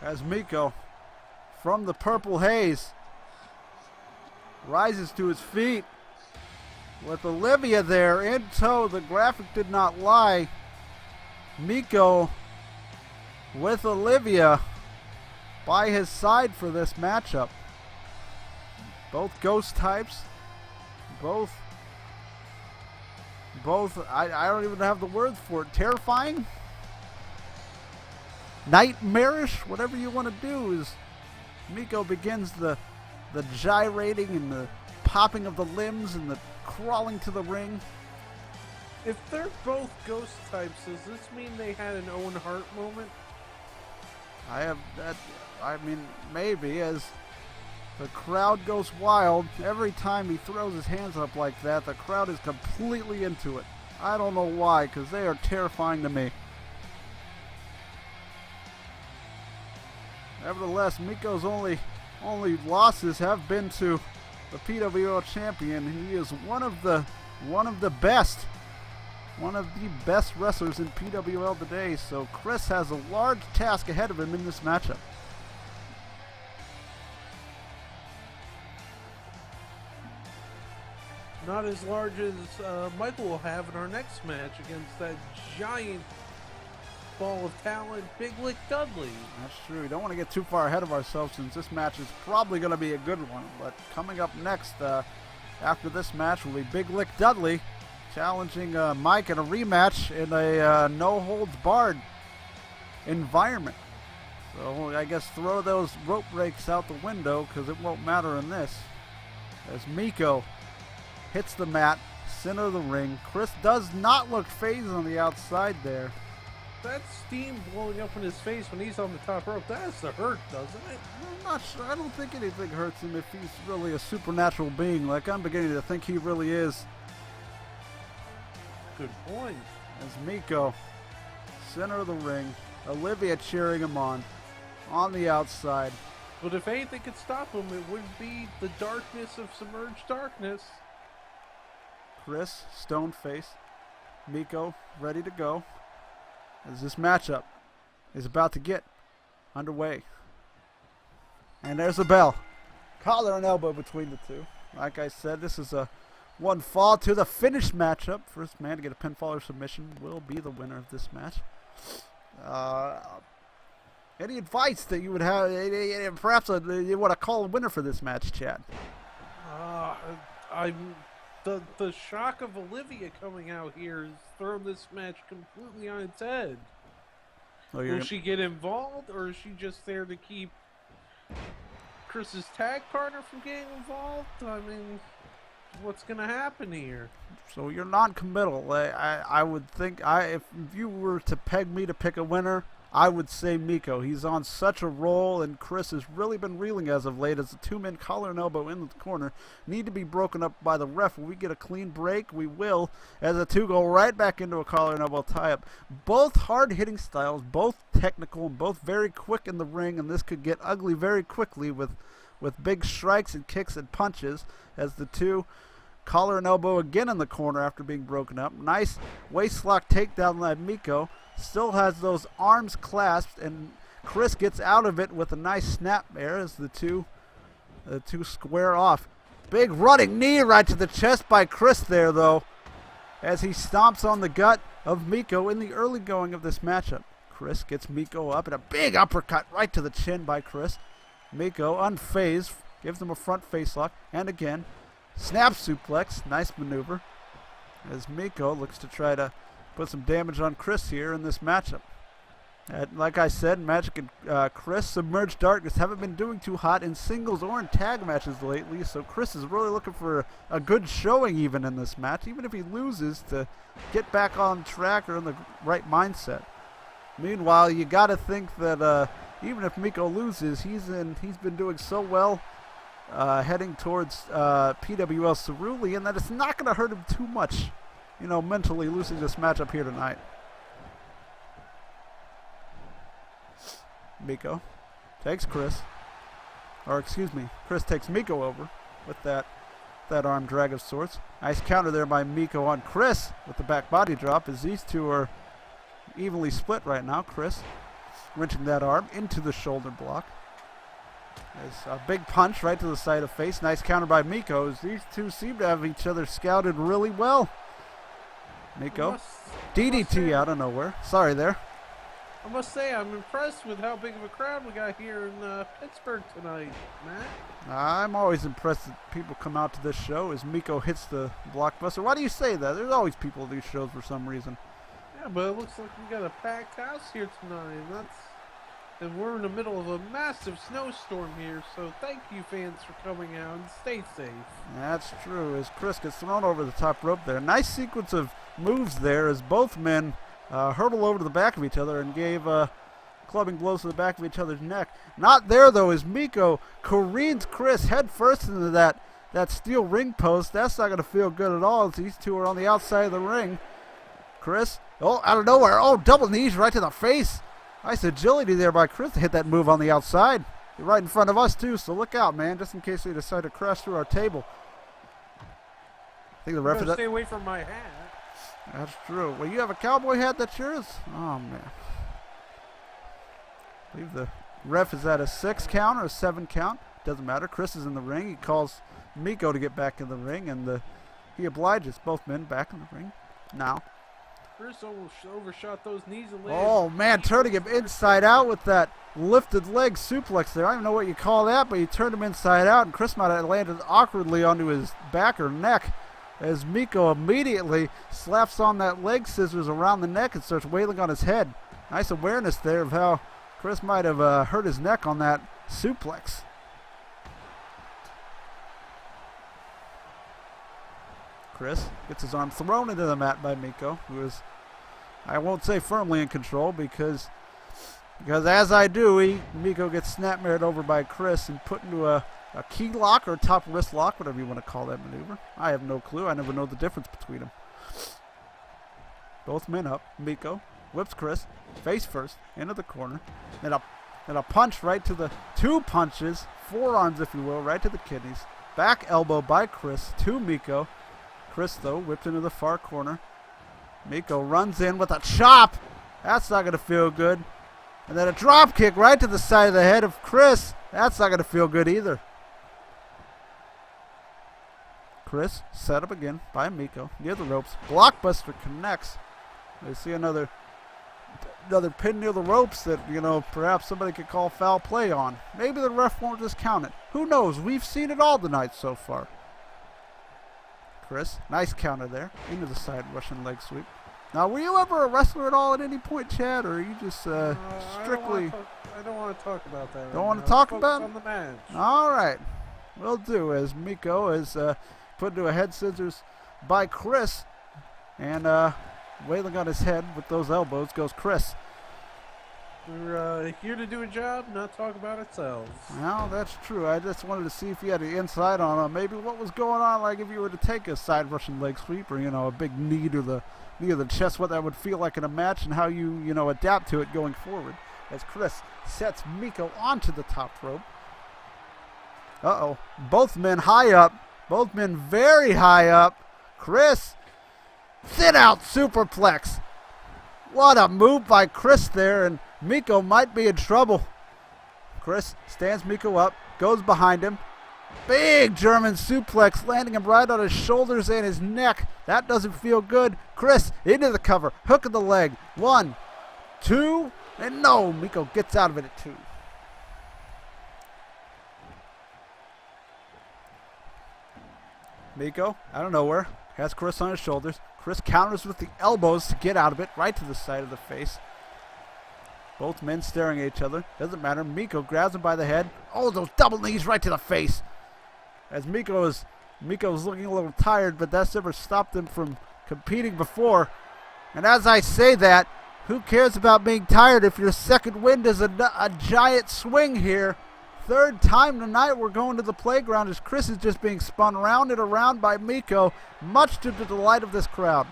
As Mikko, from the purple haze, rises to his feet. With Olivia there in tow, the graphic did not lie. Mikko with Olivia by his side for this matchup. Both ghost types. Both, I don't even have the words for it. Terrifying? Nightmarish? Whatever you want to do is Mikko begins the gyrating and the popping of the limbs and the crawling to the ring. If they're both ghost types, does this mean they had an Owen Hart moment? Maybe, as the crowd goes wild. Every time he throws his hands up like that, the crowd is completely into it. I don't know why, because they are terrifying to me. Nevertheless, Mikko's only losses have been to the PWO champion. He is one of the best wrestlers in PWL today. So Chris has a large task ahead of him in this matchup. Not as large as Michael will have in our next match against that giant ball of talent, Big Lick Dudley. That's true. We don't want to get too far ahead of ourselves since this match is probably going to be a good one. But coming up next, after this match, will be Big Lick Dudley challenging Mike in a rematch in a no-holds-barred environment. So I guess throw those rope breaks out the window because it won't matter in this. As Mikko hits the mat, center of the ring. Chris does not look phased on the outside there. That steam blowing up in his face when he's on the top rope, that has to hurt, doesn't it? I'm not sure. I don't think anything hurts him if he's really a supernatural being. Like, I'm beginning to think he really is. Good point. As Mikko, center of the ring, Olivia cheering him on the outside. But if anything could stop him, it would be the darkness of submerged darkness. Chris, stone face, Mikko ready to go. As this matchup is about to get underway. And there's a bell. Collar and elbow between the two. Like I said, this is a one fall to the finish matchup. First man to get a pinfall or submission will be the winner of this match. Any advice that you would have, perhaps you want to call a winner for this match, Chad? The shock of Olivia coming out here has thrown this match completely on its head. Will she get involved, or is she just there to keep Chris's tag partner from getting involved? I mean, what's going to happen here? So you're non-committal. I would think, if you were to peg me to pick a winner, I would say Mikko. He's on such a roll, and Chris has really been reeling as of late as the two-man collar and elbow in the corner need to be broken up by the ref. When we get a clean break, we will, as the two go right back into a collar and elbow tie-up. Both hard-hitting styles, both technical, and both very quick in the ring, and this could get ugly very quickly with big strikes and kicks and punches as the two collar and elbow again in the corner after being broken up. Nice waistlock takedown by Mikko. Still has those arms clasped, and Chris gets out of it with a nice snap there as the two square off. Big running knee right to the chest by Chris there, though, as he stomps on the gut of Mikko in the early going of this matchup. Chris gets Mikko up, and a big uppercut right to the chin by Chris. Mikko, unfazed, gives him a front facelock, and again, snap suplex. Nice maneuver as Mikko looks to try to put some damage on Chris here in this matchup. Like I said, Magic and Chris, Submerged Darkness haven't been doing too hot in singles or in tag matches lately, so Chris is really looking for a good showing even in this match, even if he loses, to get back on track or in the right mindset. Meanwhile, you got to think that even if Mikko loses, he's been doing so well heading towards PWL Cerulean that it's not going to hurt him too much, mentally losing this matchup here tonight. Mikko takes Chris, or excuse me, Chris takes Mikko over with that arm drag of sorts. Nice counter there by Mikko on Chris with the back body drop, as these two are evenly split right now. Chris wrenching that arm into the shoulder block. There's a big punch right to the side of face. Nice counter by Mikko, as these two seem to have each other scouted really well. Mikko, DDT out of nowhere. Sorry there. I must say, I'm impressed with how big of a crowd we got here in Pittsburgh tonight, Matt. I'm always impressed that people come out to this show as Mikko hits the blockbuster. Why do you say that? There's always people at these shows for some reason. Yeah, but it looks like we got a packed house here tonight. And we're in the middle of a massive snowstorm here, so thank you, fans, for coming out, and stay safe. That's true, as Chris gets thrown over the top rope there. Nice sequence of moves there as both men hurtle over to the back of each other and gave clubbing blows to the back of each other's neck. Not there, though, as Mikko careens Chris head first into that steel ring post. That's not going to feel good at all, as these two are on the outside of the ring. Chris, out of nowhere, double knees right to the face. Nice agility there by Chris to hit that move on the outside. You're right in front of us, too, so look out, man, just in case they decide to crash through our table. I think the ref is... Stay away from my hat. That's true. Well, you have a cowboy hat that's yours? Oh, man. I believe the ref is at a 6 count or a 7 count. Doesn't matter. Chris is in the ring. He calls Mikko to get back in the ring, and he obliges both men back in the ring now. Chris overshot those knees and legs. Oh, man, turning him inside out with that lifted leg suplex there. I don't even know what you call that, but he turned him inside out, and Chris might have landed awkwardly onto his back or neck, as Mikko immediately slaps on that leg scissors around the neck and starts wailing on his head. Nice awareness there of how Chris might have hurt his neck on that suplex. Chris gets his arm thrown into the mat by Mikko, who is, I won't say firmly in control, because as I do, Mikko gets snap-married over by Chris and put into a key lock or top wrist lock, whatever you want to call that maneuver. I have no clue. I never know the difference between them. Both men up. Mikko whips Chris face first into the corner. Then a punch right to the 2 punches, forearms if you will, right to the kidneys. Back elbow by Chris to Mikko. Chris, though, whipped into the far corner. Mikko runs in with a chop. That's not going to feel good. And then a drop kick right to the side of the head of Chris. That's not going to feel good either. Chris set up again by Mikko near the ropes. Blockbuster connects. They see another pin near the ropes that, perhaps somebody could call foul play on. Maybe the ref won't just count it. Who knows? We've seen it all tonight so far. Chris, nice counter there into the side Russian leg sweep. Now, were you ever a wrestler at all at any point, Chad, or are you just strictly... I don't want to talk about that. Don't want to talk about it? On the match. All right. Will do, as Mikko is put into a head scissors by Chris, and wailing on his head with those elbows goes Chris. We're here to do a job, not talk about ourselves. Well, that's true. I just wanted to see if you had the insight on maybe what was going on, like if you were to take a side Russian leg sweep or, a big knee to the chest, what that would feel like in a match and how you, adapt to it going forward. As Chris sets Mikko onto the top rope. Uh-oh. Both men high up. Both men very high up. Chris, sit out superplex. What a move by Chris there, and Mikko might be in trouble. Chris stands Mikko up, goes behind him. Big German suplex, landing him right on his shoulders and his neck. That doesn't feel good. Chris into the cover, hook of the leg. 1, 2, and no, Mikko gets out of it at 2. Mikko, out of nowhere, has Chris on his shoulders. Chris counters with the elbows to get out of it, right to the side of the face. Both men staring at each other. Doesn't matter. Mikko grabs him by the head. Oh, those double knees right to the face. As Mikko's looking a little tired, but that's never stopped him from competing before. And as I say that, who cares about being tired if your second wind is a giant swing here? Third time tonight we're going to the playground as Chris is just being spun round and around by Mikko, much to the delight of this crowd.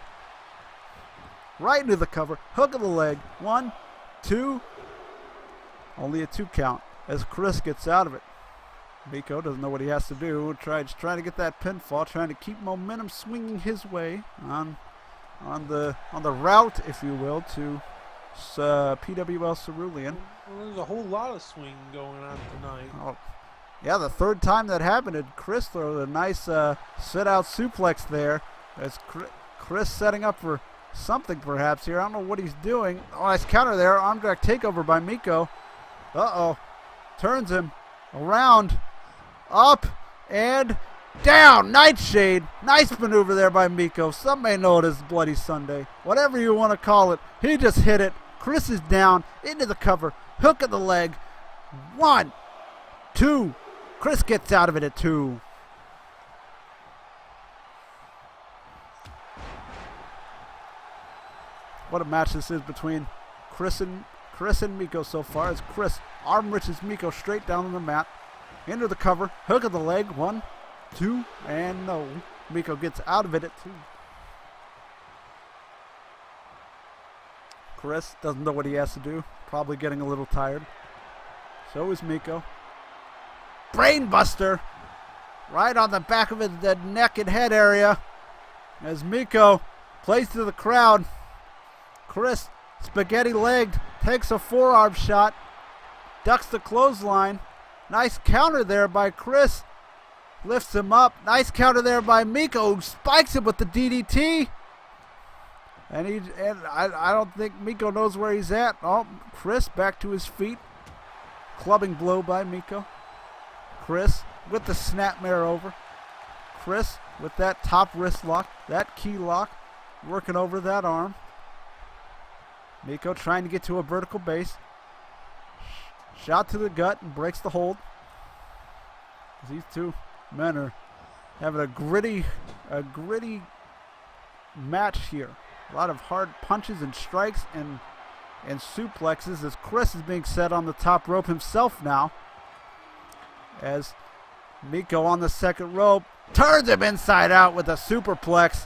Right into the cover, hook of the leg, 1, 2, only a 2 count as Chris gets out of it. Mikko doesn't know what he has to do, trying to get that pinfall, trying to keep momentum swinging his way on the route, if you will, to PWL Cerulean. Well, there's a whole lot of swing going on tonight. Oh, yeah, the third time that happened, and Chris throws a nice sit-out suplex there. As Chris setting up for something perhaps here. I don't know what he's doing. Oh, nice counter there. Arm drag takeover by Mikko. Uh-oh. Turns him around, up, and down. Nightshade. Nice maneuver there by Mikko. Some may know it as Bloody Sunday. Whatever you want to call it. He just hit it. Chris is down, into the cover. Hook of the leg. 1, 2. Chris gets out of it at 2. What a match this is between Chris and Mikko so far, as Chris arm wrenches Mikko straight down on the mat. Into the cover. Hook of the leg. 1, 2, and no. Mikko gets out of it at 2. Chris doesn't know what he has to do. Probably getting a little tired. So is Mikko. Brainbuster. Right on the back of the neck and head area. As Mikko plays to the crowd. Chris, spaghetti-legged, takes a forearm shot. Ducks the clothesline. Nice counter there by Chris. Lifts him up. Nice counter there by Mikko, who spikes him with the DDT. And I don't think Mikko knows where he's at. Oh, Chris back to his feet. Clubbing blow by Mikko. Chris with the snapmare over. Chris with that top wrist lock, that key lock, working over that arm. Mikko trying to get to a vertical base. Shot to the gut and breaks the hold. These two men are having a gritty match here. A lot of hard punches and strikes and suplexes as Chris is being set on the top rope himself now. As Mikko on the second rope turns him inside out with a superplex.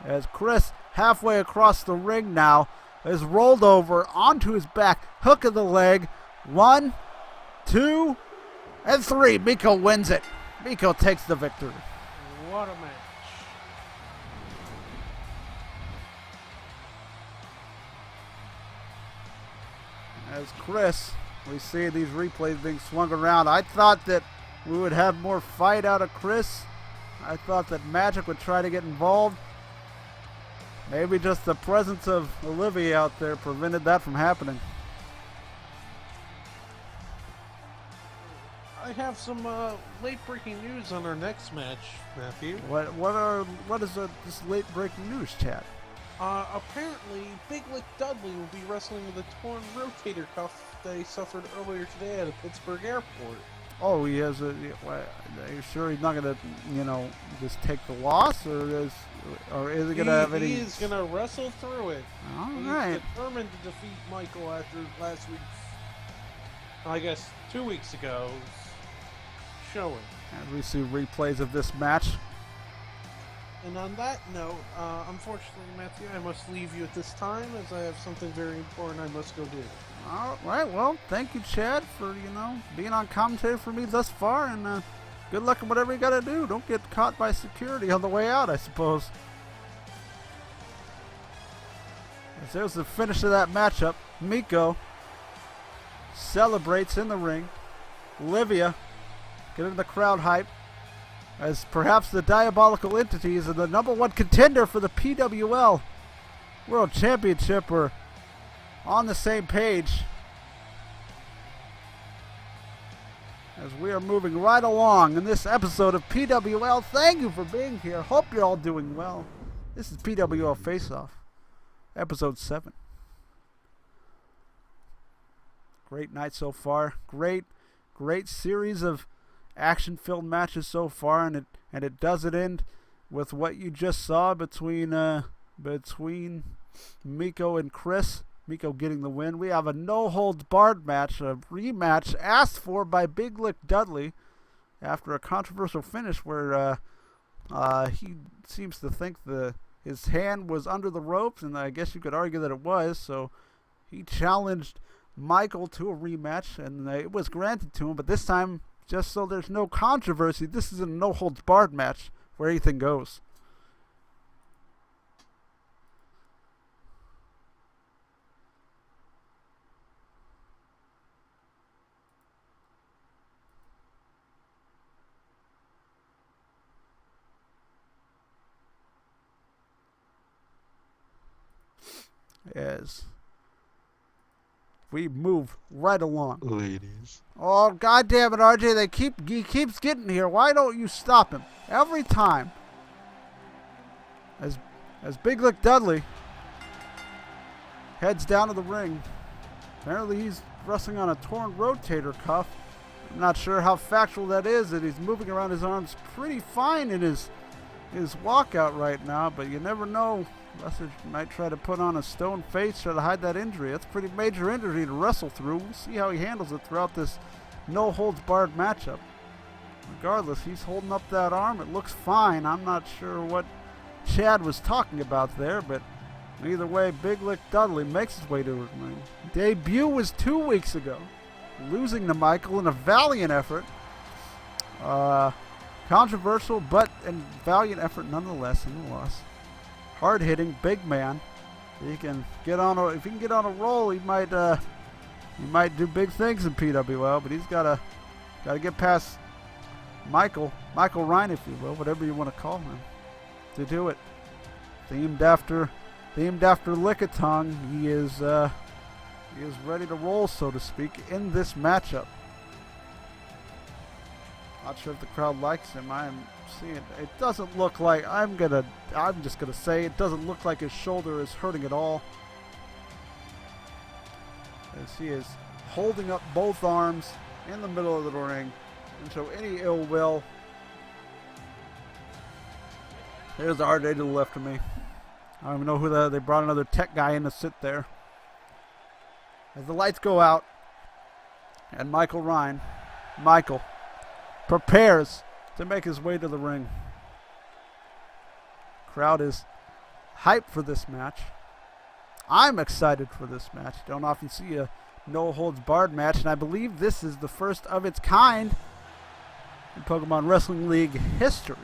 As Chris halfway across the ring now is rolled over onto his back. Hook of the leg. 1, 2, and 3. Mikko wins it. Mikko takes the victory. What a match. As Chris, we see these replays being swung around. I thought that we would have more fight out of Chris. I thought that Magic would try to get involved. Maybe just the presence of Olivia out there prevented that from happening. I have some late-breaking news on our next match, Matthew. What is this late-breaking news, Chad? Apparently, Big Lick Dudley will be wrestling with a torn rotator cuff that he suffered earlier today at a Pittsburgh airport. Oh, he has a. Are you sure he's not going to, just take the loss, or is he going to have any? He is going to wrestle through it. All He's right. determined to defeat Michael after last week's, I guess, 2 weeks ago showing. And we see replays of this match. And on that note, unfortunately, Matthew, I must leave you at this time as I have something very important I must go do. All right. Well, thank you, Chad, for being on commentary for me thus far, and good luck in whatever you got to do. Don't get caught by security on the way out, I suppose. As there's the finish of that matchup. Mikko celebrates in the ring. Olivia getting the crowd hype as perhaps the Diabolical Entities and the #1 contender for the PWL World Championship are on the same page. As we are moving right along in this episode of PWL. Thank you for being here. Hope you're all doing well. This is PWL Face Off, episode 7. Great night so far. Great series of action-filled matches so far, and it doesn't end with what you just saw between Mikko and Chris. Mikko getting the win. We have a no-holds-barred match, a rematch asked for by Big Lick Dudley after a controversial finish where he seems to think his hand was under the ropes, and I guess you could argue that it was, so he challenged Michael to a rematch, and it was granted to him, but this time, just so there's no controversy, this is a no-holds-barred match where anything goes. As we move right along. Ladies. Oh, God damn it, RJ. He keeps getting here. Why don't you stop him? Every time. As Big Lick Dudley heads down to the ring. Apparently he's wrestling on a torn rotator cuff. I'm not sure how factual that is, and he's moving around his arms pretty fine in his walkout right now, but you never know. Wrestler might try to put on a stone face, try to hide that injury. That's a pretty major injury to wrestle through. We'll see how he handles it throughout this no-holds-barred matchup. Regardless, he's holding up that arm. It looks fine. I'm not sure what Chad was talking about there, but either way, Big Lick Dudley makes his way to his ring. Debut was 2 weeks ago, losing to Michael in a valiant effort. Controversial, but a valiant effort nonetheless in the loss. Hard-hitting, big man. If he can get on a roll, he might do big things in PWL. But he's got to get past Michael Ryan, if you will, whatever you want to call him, to do it. Themed after Lickitung, he is ready to roll, so to speak, in this matchup. Not sure if the crowd likes him. I am seeing it doesn't look like I'm just gonna say it doesn't look like his shoulder is hurting at all. As he is holding up both arms in the middle of the ring and show any ill will. There's RJ to the left of me. I don't even know who they brought another tech guy in to sit there. As the lights go out and Michael prepares to make his way to the ring. Crowd is hyped for this match. I'm excited for this match. Don't often see a no-holds-barred match, and I believe this is the first of its kind in Pokemon Wrestling League history.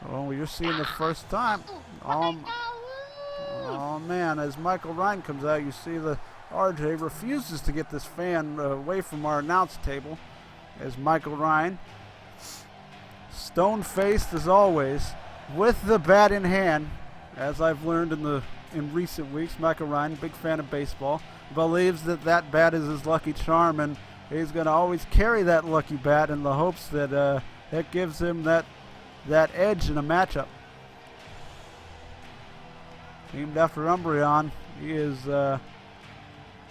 Oh, you're seeing the first time. Oh man, as Michael Ryan comes out, you see the RJ refuses to get this fan away from our announce table. As Michael Ryan, stone-faced as always, with the bat in hand, as I've learned in recent weeks. Michael Ryan, big fan of baseball, believes that bat is his lucky charm, and he's going to always carry that lucky bat in the hopes that that gives him that edge in a matchup. Named after Umbreon, he is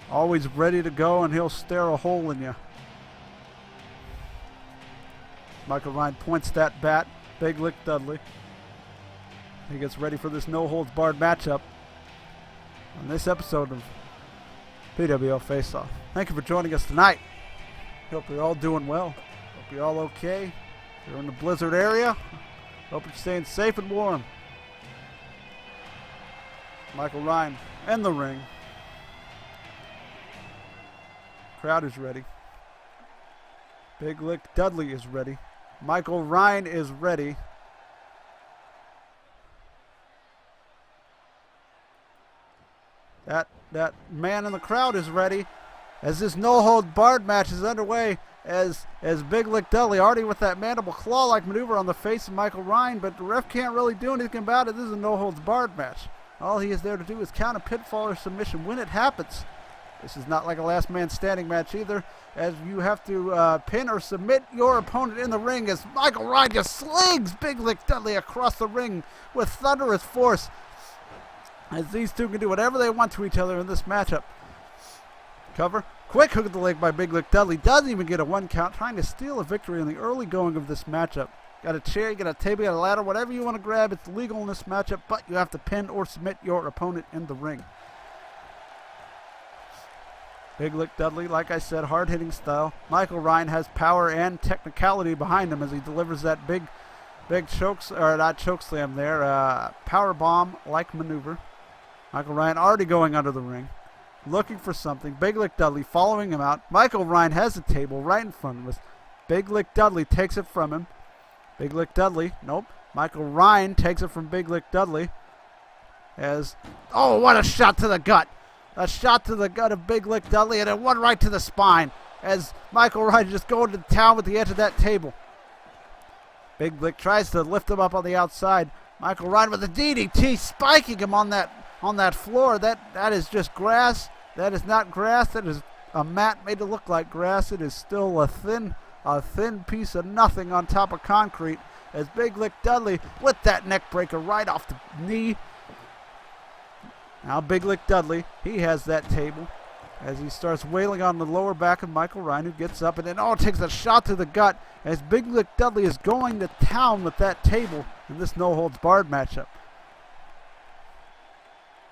always ready to go, and he'll stare a hole in you. Michael Ryan points that bat. Big Lick Dudley. He gets ready for this no-holds-barred matchup on this episode of PWL Face-Off. Thank you for joining us tonight. Hope you're all doing well. Hope you're all okay. If you're in the blizzard area, hope you're staying safe and warm. Michael Ryan in the ring. Crowd is ready. Big Lick Dudley is ready. Michael Ryan is ready. That man in the crowd is ready as this no-hold-barred match is underway as Big Lick Dudley already with that mandible claw-like maneuver on the face of Michael Ryan, but the ref can't really do anything about it. This is a no-holds-barred match. All he is there to do is count a pinfall or submission when it happens. This is not like a last man standing match either, as you have to pin or submit your opponent in the ring as Michael Ryan just slings Big Lick Dudley across the ring with thunderous force. As these two can do whatever they want to each other in this matchup. Cover. Quick hook of the leg by Big Lick Dudley. Doesn't even get a 1 count. Trying to steal a victory in the early going of this matchup. Got a chair, you got a table, you got a ladder, whatever you want to grab. It's legal in this matchup, but you have to pin or submit your opponent in the ring. Big Lick Dudley, like I said, hard-hitting style. Michael Ryan has power and technicality behind him as he delivers that big chokeslam there. Power bomb-like maneuver. Michael Ryan already going under the ring, looking for something. Big Lick Dudley following him out. Michael Ryan has the table right in front of us. Big Lick Dudley takes it from him. Big Lick Dudley, nope. Michael Ryan takes it from Big Lick Dudley. Oh, what a shot to the gut. A shot to the gut of Big Lick Dudley, and it went right to the spine as Michael Ryan just going to town with the edge of that table. Big Lick tries to lift him up on the outside. Michael Ryan with a DDT, spiking him on that floor. That is just grass. That is not grass. That is a mat made to look like grass. It is still a thin piece of nothing on top of concrete as Big Lick Dudley with that neck breaker right off the knee. Now Big Lick Dudley, he has that table as he starts wailing on the lower back of Michael Ryan, who gets up and then takes a shot to the gut as Big Lick Dudley is going to town with that table in this no-holds-barred matchup.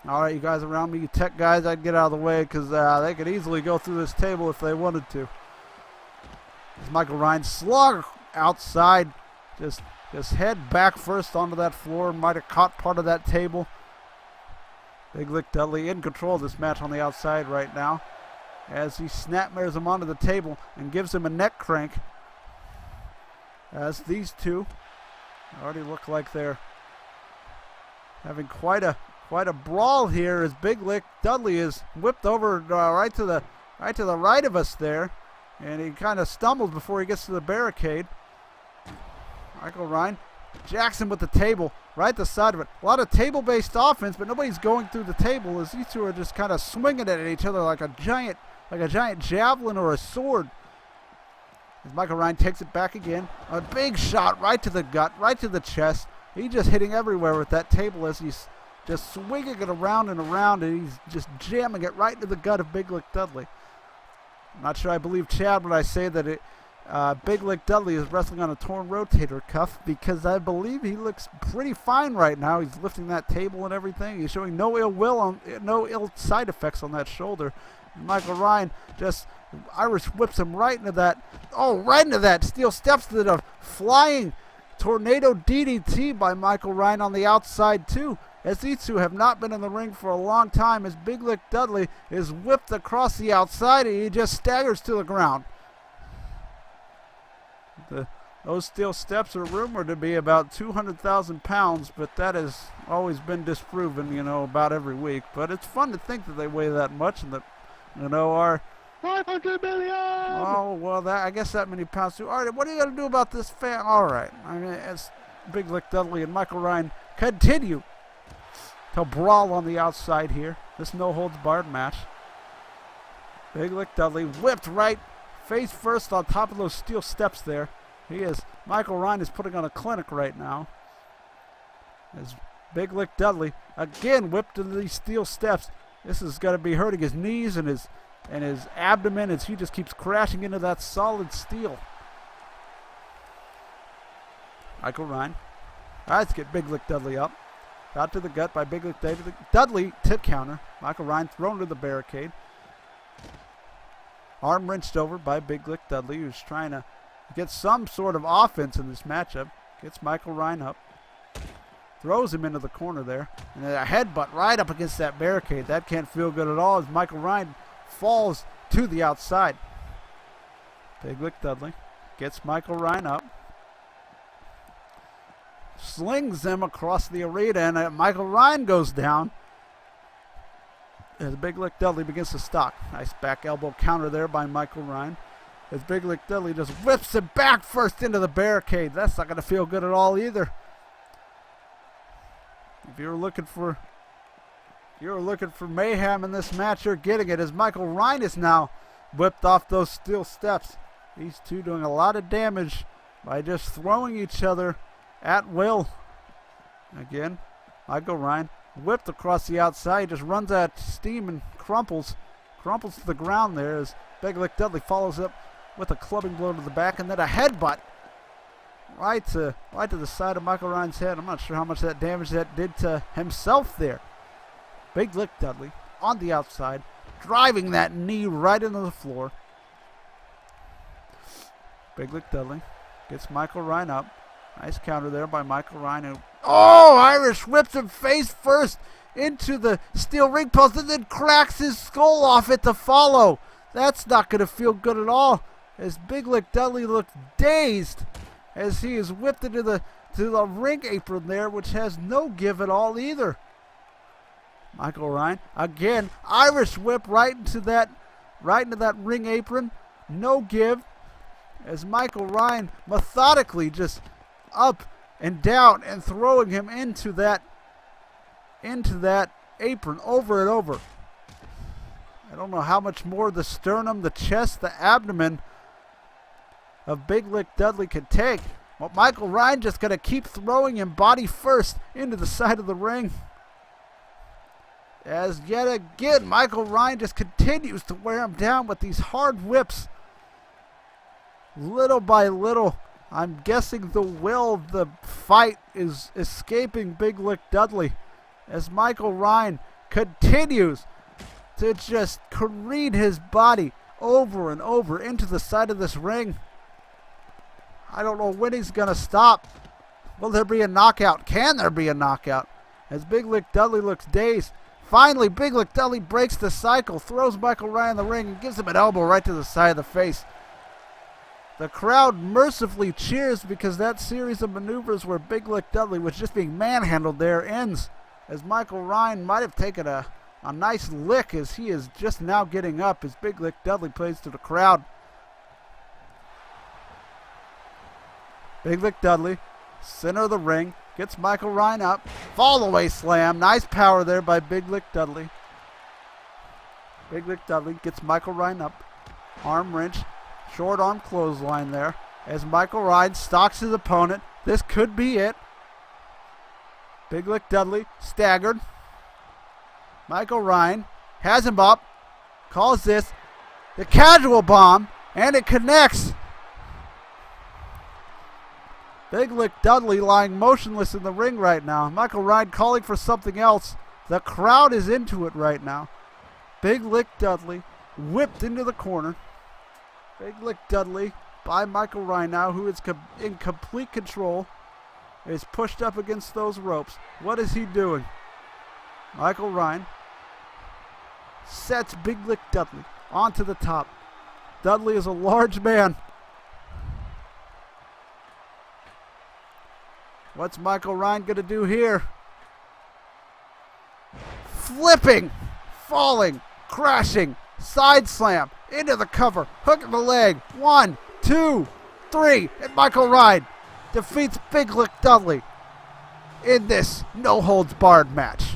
All right, you guys around me, you tech guys, I'd get out of the way because they could easily go through this table if they wanted to. As Michael Ryan slog outside, just head back first onto that floor, might have caught part of that table. Big Lick Dudley in control of this match on the outside right now as he snapmares him onto the table and gives him a neck crank. As these two already look like they're having quite a brawl here as Big Lick Dudley is whipped over right to the right of us there, and he kind of stumbles before he gets to the barricade. Michael Ryan jacks him with the table right at the side of it. A lot of table-based offense, but nobody's going through the table as these two are just kind of swinging at each other like a giant javelin or a sword. As Michael Ryan takes it back again, a big shot right to the gut, right to the chest. He's just hitting everywhere with that table as he's just swinging it around and around, and he's just jamming it right into the gut of Big Lick Dudley. I'm not sure I believe Chad when I say that Big Lick Dudley is wrestling on a torn rotator cuff, because I believe he looks pretty fine right now. He's lifting that table and everything. He's showing no ill side effects on that shoulder. And Michael Ryan just Irish whips him right into that. Oh, right into that. Steel steps to the flying tornado DDT by Michael Ryan on the outside too, as these two have not been in the ring for a long time, as Big Lick Dudley is whipped across the outside and he just staggers to the ground. Those steel steps are rumored to be about 200,000 pounds, but that has always been disproven, about every week. But it's fun to think that they weigh that much and that, our 500 million! Oh, well, I guess that many pounds too. All right, what are you going to do about this fan? All right, as Big Lick Dudley and Michael Ryan continue to brawl on the outside here. This no-holds-barred match. Big Lick Dudley whipped right face first on top of those steel steps there. Michael Ryan is putting on a clinic right now. As Big Lick Dudley again whipped into these steel steps. This is going to be hurting his knees and his abdomen as he just keeps crashing into that solid steel. Michael Ryan tries to get Big Lick Dudley up. Out to the gut by Big Lick Dudley to counter. Michael Ryan thrown to the barricade. Arm wrenched over by Big Lick Dudley, who's trying to get some sort of offense in this matchup. Gets Michael Ryan up. Throws him into the corner there. And then a headbutt right up against that barricade. That can't feel good at all as Michael Ryan falls to the outside. Big Lick Dudley gets Michael Ryan up. Slings them across the arena, and Michael Ryan goes down as Big Lick Dudley begins to stalk. Nice back elbow counter there by Michael Ryan as Big Lick Dudley just whips him back first into the barricade. That's not going to feel good at all either. If you're looking for mayhem in this match, you're getting it, as Michael Ryan is now whipped off those steel steps. These two doing a lot of damage by just throwing each other at will. Again, Michael Ryan whipped across the outside, just runs out steam and crumples crumples to the ground there as Big Lick Dudley follows up with a clubbing blow to the back and then a headbutt right to the side of Michael Ryan's head. I'm not sure how much that damage that did to himself there. Big Lick Dudley on the outside, driving that knee right into the floor. Big Lick Dudley gets Michael Ryan up. Nice counter there by Michael Ryan. Who, Irish whips him face first into the steel ring post and then cracks his skull off it to follow. That's not going to feel good at all, as Big Lick Dudley looks dazed as he is whipped into the ring apron there, which has no give at all either. Michael Ryan again, Irish whip right into that ring apron, no give, as Michael Ryan methodically just up and down and throwing him into that apron over and over. I don't know how much more the sternum, the chest, the abdomen of Big Lick Dudley can take. Well, Michael Ryan just going to keep throwing him body first into the side of the ring. As yet again, Michael Ryan just continues to wear him down with these hard whips. Little by little, I'm guessing the will of the fight is escaping Big Lick Dudley as Michael Ryan continues to just careen his body over and over into the side of this ring. I don't know when he's going to stop. Will there be a knockout? Can there be a knockout? As Big Lick Dudley looks dazed. Finally, Big Lick Dudley breaks the cycle, throws Michael Ryan in the ring, and gives him an elbow right to the side of the face. The crowd mercifully cheers because that series of maneuvers where Big Lick Dudley was just being manhandled there ends, as Michael Ryan might have taken a nice lick as he is just now getting up as Big Lick Dudley plays to the crowd. Big Lick Dudley, center of the ring, gets Michael Ryan up. Fall away slam. Nice power there by Big Lick Dudley. Big Lick Dudley gets Michael Ryan up. Arm wrench. Short arm clothesline there. As Michael Ryan stalks his opponent. This could be it. Big Lick Dudley staggered. Michael Ryan has him up. Calls this the casual bomb. And it connects. Big Lick Dudley lying motionless in the ring right now. Michael Ryan calling for something else. The crowd is into it right now. Big Lick Dudley whipped into the corner. Big Lick Dudley by Michael Ryan now, who is in complete control, is pushed up against those ropes. What is he doing? Michael Ryan sets Big Lick Dudley onto the top. Dudley is a large man. What's Michael Ryan going to do here? Flipping, falling, crashing, side slam, into the cover, hook in the leg. 1, 2, 3, and Michael Ryan defeats Big Lick Dudley in this no-holds-barred match.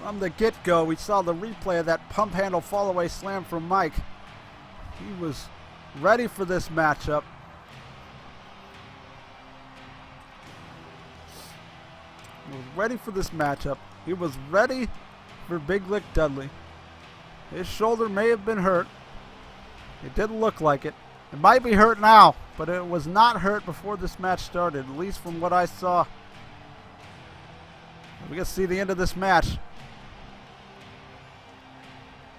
From the get-go, we saw the replay of that pump handle fall-away slam from Mike. He was ready for this matchup. He was ready for Big Lick Dudley. His shoulder may have been hurt. It didn't look like it. It might be hurt now, but it was not hurt before this match started, at least from what I saw. We can see the end of this match.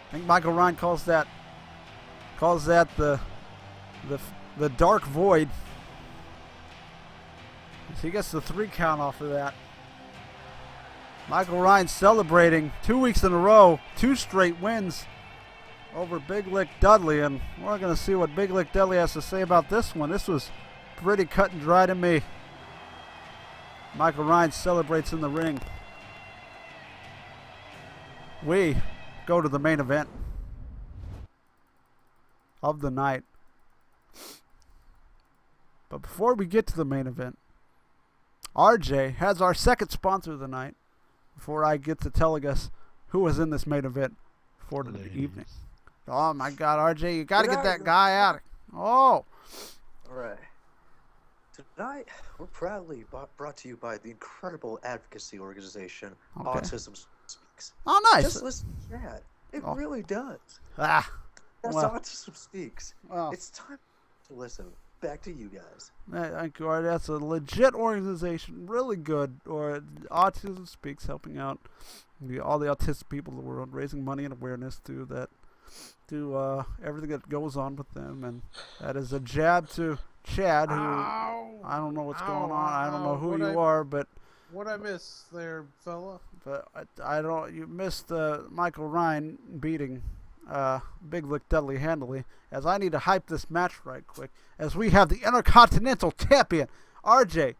I think Michael Ryan calls that the dark void. So he gets the 3 count off of that. Michael Ryan celebrating 2 weeks in a row, 2 straight wins over Big Lick Dudley, and we're going to see what Big Lick Dudley has to say about this one. This was pretty cut and dry to me. Michael Ryan celebrates in the ring. We go to the main event of the night. But before we get to the main event, RJ has our second sponsor of the night before I get to telling us who was in this main event for the evening. Oh my God, RJ, you got to get that guy out. Oh. All right. Tonight, we're proudly brought to you by the incredible advocacy organization Okay. Autism Speaks. Oh, nice. Just listen to Chad. It really does. Ah. That's Well. Autism Speaks. Well. It's time to listen. Back to you guys. Thank you, Art. That's a legit organization, really good. Or Autism Speaks, helping out all the autistic people in the world, raising money and awareness to that, to everything that goes on with them, and that is a jab to Chad, who I don't know what's going on. I don't know who you are, but what I miss there, fella. But I don't. You missed Michael Ryan beating Big Lick Dudley handily, as I need to hype this match right quick, as we have the Intercontinental Champion RJ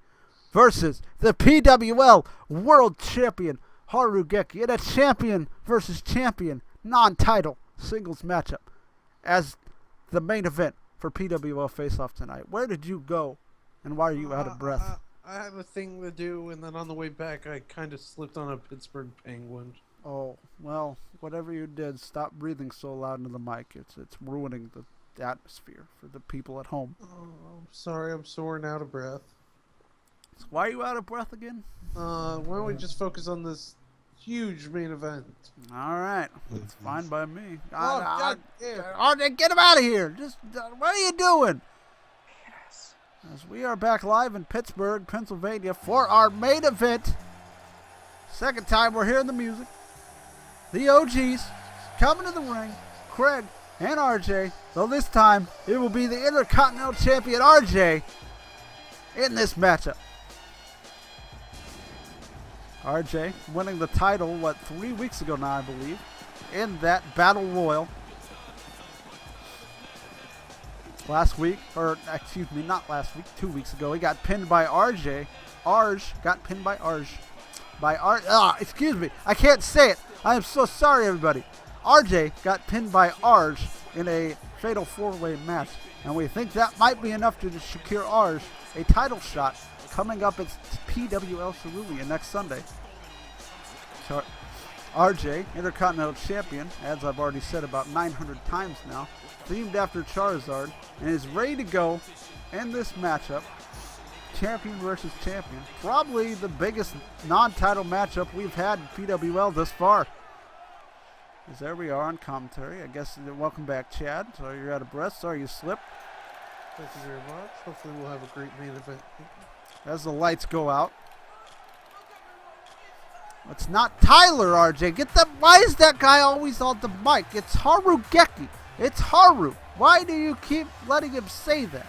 versus the PWL World Champion Harugeki in a champion versus champion non-title singles matchup as the main event for PWL Face-Off tonight. Where did you go, and why are you out of breath? I have a thing to do, and then on the way back, I kind of slipped on a Pittsburgh Penguin. Oh, well, whatever you did, stop breathing so loud into the mic. It's ruining the atmosphere for the people at home. Oh, I'm sorry, I'm sore and out of breath. So why are you out of breath again? Why don't we just focus on this huge main event? All right, it's fine by me. God, get him out of here! Just what are you doing? Yes. As we are back live in Pittsburgh, Pennsylvania, for our main event. Second time we're hearing the music. The OGs coming to the ring, Kreyg and RJ. So this time it will be the Intercontinental Champion RJ in this matchup. RJ winning the title, 3 weeks ago now, I believe, in that Battle Royal. Last week, or excuse me, not last week, 2 weeks ago, he got pinned by RJ. Arj got pinned by Arj. Excuse me, I can't say it. I am so sorry, everybody. RJ got pinned by Arj in a fatal four-way match, and we think that might be enough to secure Arj a title shot coming up at PWL Cerulean next Sunday. RJ, Intercontinental Champion, as I've already said about 900 times now, themed after Charizard, and is ready to go in this matchup. Champion versus champion. Probably the biggest non-title matchup we've had in PWL thus far. As there we are on commentary. I guess welcome back, Chad. Sorry you're out of breath. Sorry you slipped. Thank you very much. Hopefully we'll have a great main event. As the lights go out. It's not Tyler, RJ. Why is that guy always on the mic? It's Harugeki. It's Haru. Why do you keep letting him say that?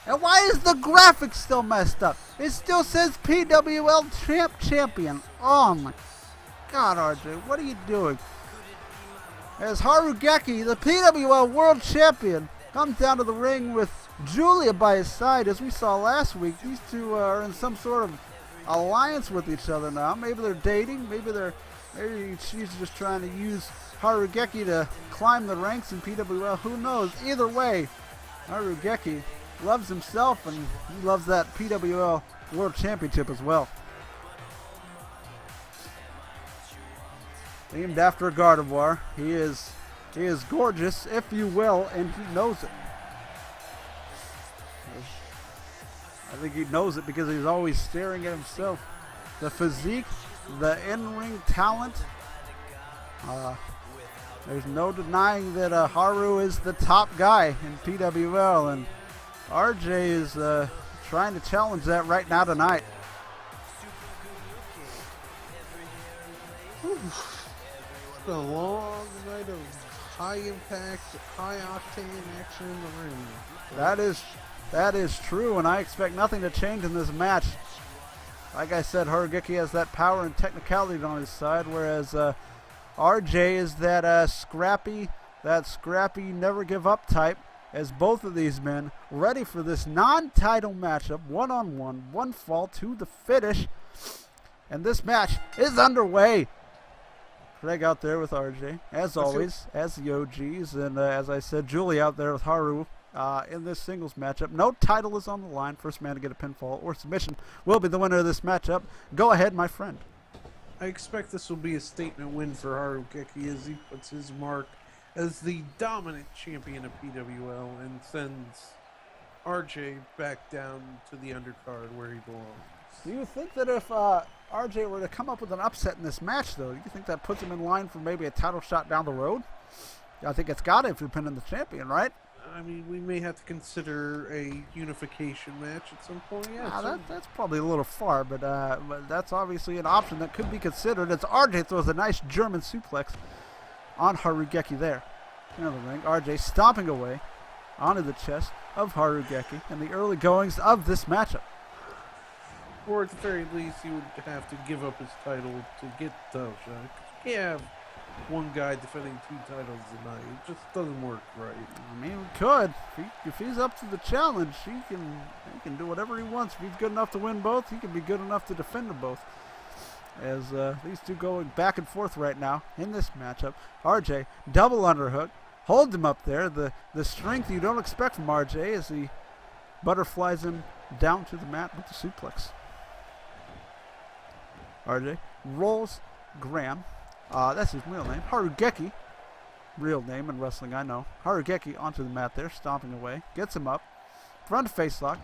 And why is the graphic still messed up? It still says PWL Champion. Oh my God, RJ, what are you doing? As Harugeki, the PWL World Champion, comes down to the ring with Julia by his side. As we saw last week, these two are in some sort of alliance with each other now. Maybe they're dating. Maybe she's just trying to use Harugeki to climb the ranks in PWL. Who knows? Either way, Harugeki loves himself, and he loves that PWL World Championship as well. Named after a Gardevoir, he is gorgeous, if you will, and he knows it. I think he knows it because he's always staring at himself. The physique, the in-ring talent. There's no denying that Haru is the top guy in PWL, and RJ is trying to challenge that right now tonight. It's been a long night of high impact, high octane action in the ring. That is true, and I expect nothing to change in this match. Like I said, Harugeki has that power and technicality on his side, whereas RJ is that scrappy, never give up type. As both of these men ready for this non-title matchup, one-on-one, one fall to the finish. And this match is underway. Kreyg out there with RJ, as always, as the OGs. And as I said, Julie out there with Haru in this singles matchup. No title is on the line. First man to get a pinfall or submission will be the winner of this matchup. Go ahead, my friend. I expect this will be a statement win for Harugeki as he puts his mark as the dominant champion of PWL and sends RJ back down to the undercard where he belongs. Do you think that if RJ were to come up with an upset in this match, though, do you think that puts him in line for maybe a title shot down the road? I think it's got to if you're pinning the champion, right? I mean, we may have to consider a unification match at some point. Yeah, that's probably a little far, but that's obviously an option that could be considered. As RJ throws a nice German suplex on Harugeki there. In the ring, RJ stomping away onto the chest of Harugeki in the early goings of this matchup. Or at the very least, he would have to give up his title to get the title shot. You can't have one guy defending 2 titles a night. It just doesn't work right. I mean, he could. If he's up to the challenge, he can do whatever he wants. If he's good enough to win both, he can be good enough to defend them both. As these two going back and forth right now in this matchup. RJ, double underhook, holds him up there. The strength you don't expect from RJ as he butterflies him down to the mat with the suplex. RJ rolls Graeme. That's his real name. Harugeki. Real name in wrestling, I know. Harugeki onto the mat there, stomping away. Gets him up. Front face lock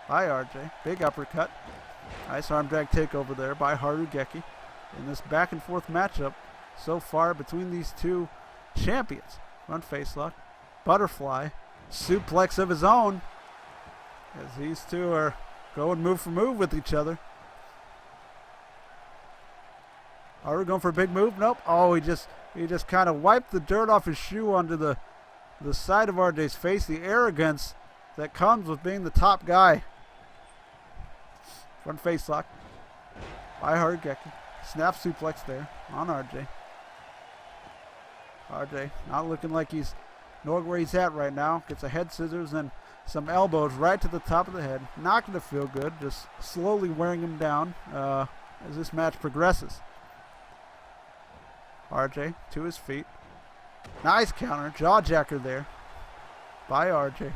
by RJ. Big uppercut. Nice arm drag takeover there by Harugeki. In this back and forth matchup so far between these two champions. Front face lock. Butterfly. Suplex of his own. As these two are going move for move with each other. Are we going for a big move? Nope. Oh, he just kind of wiped the dirt off his shoe onto the side of RJ's face. The arrogance that comes with being the top guy. Front face lock by Harugeki. Snap suplex there on RJ. RJ not looking like he's knowing where he's at right now. Gets a head scissors and some elbows right to the top of the head. Not going to feel good. Just slowly wearing him down as this match progresses. RJ to his feet. Nice counter. Jawjacker there by RJ.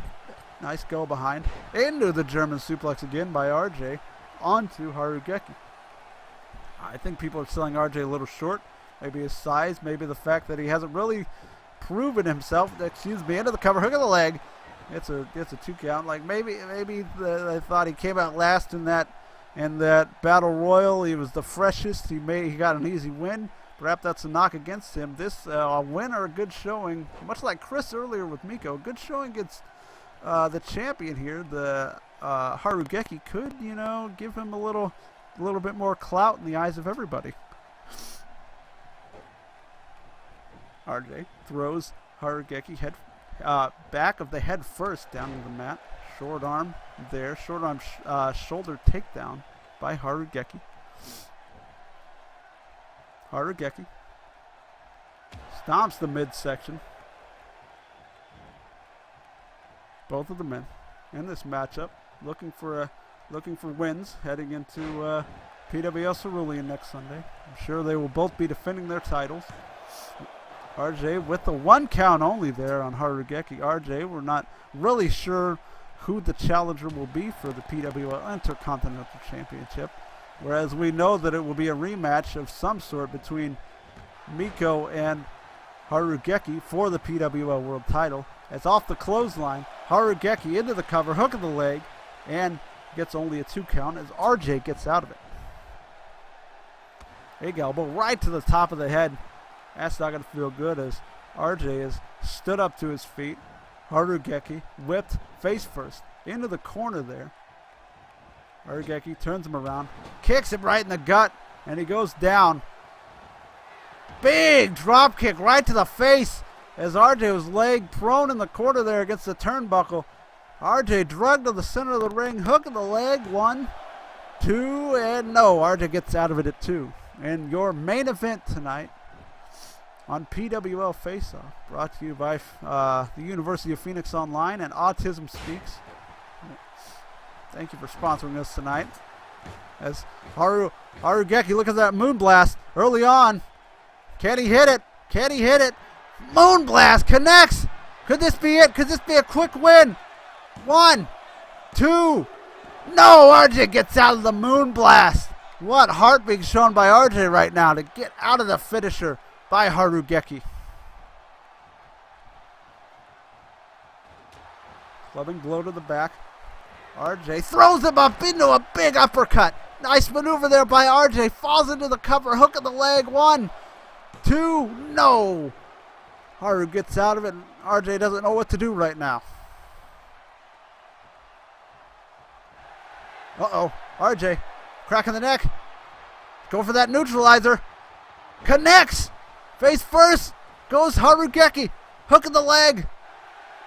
Nice go behind. Into the German suplex again by RJ. Onto Harugeki. I think people are selling RJ a little short. Maybe his size. Maybe the fact that he hasn't really proven himself. Excuse me. Into the cover. Hook of the leg. It's a 2 count. Like maybe they thought he came out last in that battle royal. He was the freshest. He got an easy win. Perhaps that's a knock against him. This a win or a good showing, much like Chris earlier with Mikko, good showing against the champion here. The Harugeki could, give him a little bit more clout in the eyes of everybody. RJ throws Harugeki head back of the head first down to the mat. Short arm there, short arm shoulder takedown by Harugeki. Harugeki stomps the midsection. Both of the men in this matchup looking for wins heading into PWL Cerulean next Sunday. I'm sure they will both be defending their titles. RJ with the 1 count only there on Harugeki. RJ, we're not really sure who the challenger will be for the PWL Intercontinental Championship. Whereas we know that it will be a rematch of some sort between Mikko and Harugeki for the PWL World title. It's off the clothesline. Harugeki into the cover, hook of the leg, and gets only a 2 count as RJ gets out of it. Big elbow right to the top of the head. That's not going to feel good as RJ has stood up to his feet. Harugeki whipped face first into the corner there. Harugeki turns him around, kicks him right in the gut, and he goes down. Big drop kick right to the face as RJ was laid prone in the corner there against the turnbuckle. RJ drugged to the center of the ring, hook of the leg, 1, 2, and no, RJ gets out of it at 2. And your main event tonight on PWL Face-Off, brought to you by the University of Phoenix Online and Autism Speaks. Thank you for sponsoring us tonight. As Harugeki, look at that moonblast early on. Can he hit it? Can he hit it? Moonblast connects. Could this be it? Could this be a quick win? 1, 2. No, RJ gets out of the moonblast. What heart being shown by RJ right now to get out of the finisher by Harugeki. Clubbing blow to the back. RJ throws him up into a big uppercut. Nice maneuver there by RJ. Falls into the cover. Hook of the leg. 1, 2, no. Haru gets out of it. And RJ doesn't know what to do right now. Uh-oh. RJ cracking the neck. Go for that neutralizer. Connects. Face first. Goes Harugeki. Hook of the leg.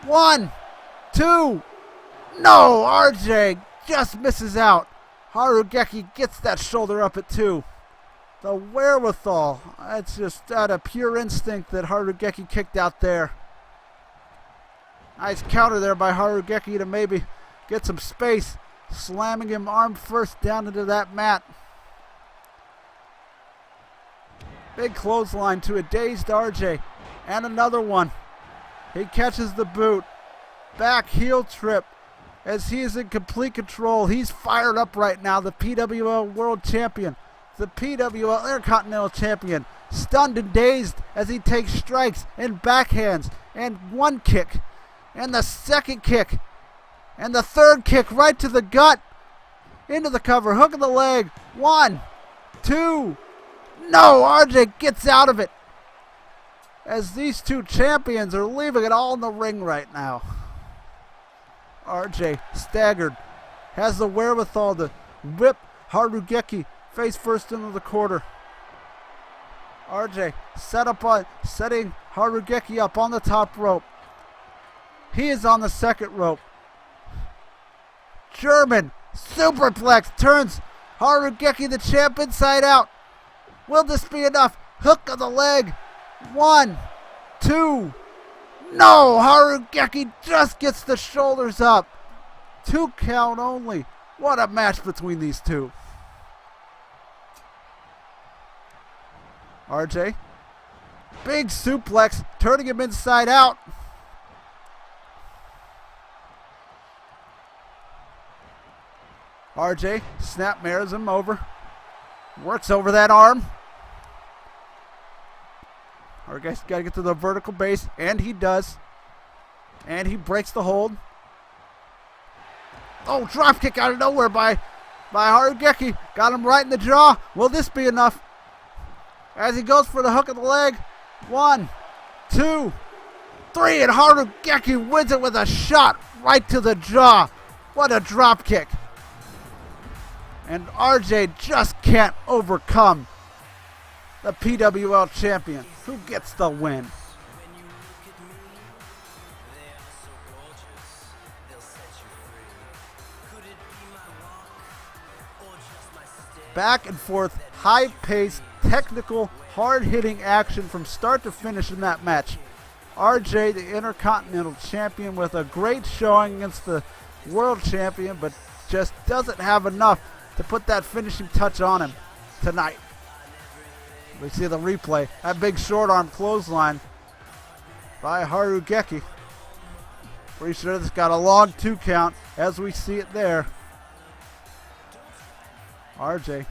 1, 2. No. RJ just misses out. Harugeki gets that shoulder up at 2. The wherewithal. It's just out of pure instinct that Harugeki kicked out there. Nice counter there by Harugeki to maybe get some space. Slamming him arm first down into that mat. Big clothesline to a dazed RJ. And another one. He catches the boot. Back heel trip. As he is in complete control. He's fired up right now. The PWL World Champion. The PWL Intercontinental Champion. Stunned and dazed as he takes strikes and backhands. And one kick. And the second kick. And the third kick right to the gut. Into the cover. Hook of the leg. 1, 2. No, RJ gets out of it. As these two champions are leaving it all in the ring right now. RJ, staggered, has the wherewithal to whip Harugeki face first into the quarter. RJ setting Harugeki up on the top rope. He is on the second rope. German superplex turns Harugeki the champ inside out. Will this be enough? Hook of the leg. 1, 2. No, Harugeki just gets the shoulders up. 2 count only. What a match between these two. RJ. Big suplex, turning him inside out. RJ snapmares him over. Works over that arm. RJ's got to get to the vertical base, and he does. And he breaks the hold. Oh, drop kick out of nowhere by Harugeki. Got him right in the jaw. Will this be enough? As he goes for the hook of the leg. 1, 2, 3, and Harugeki wins it with a shot right to the jaw. What a drop kick. And RJ just can't overcome the PWL champion, who gets the win. Back and forth, high-paced, technical, hard-hitting action from start to finish in that match. RJ, the Intercontinental Champion, with a great showing against the World Champion, but just doesn't have enough to put that finishing touch on him tonight. We see the replay. That big short arm clothesline by Harugeki. Pretty sure this got a long 2 count as we see it there. RJ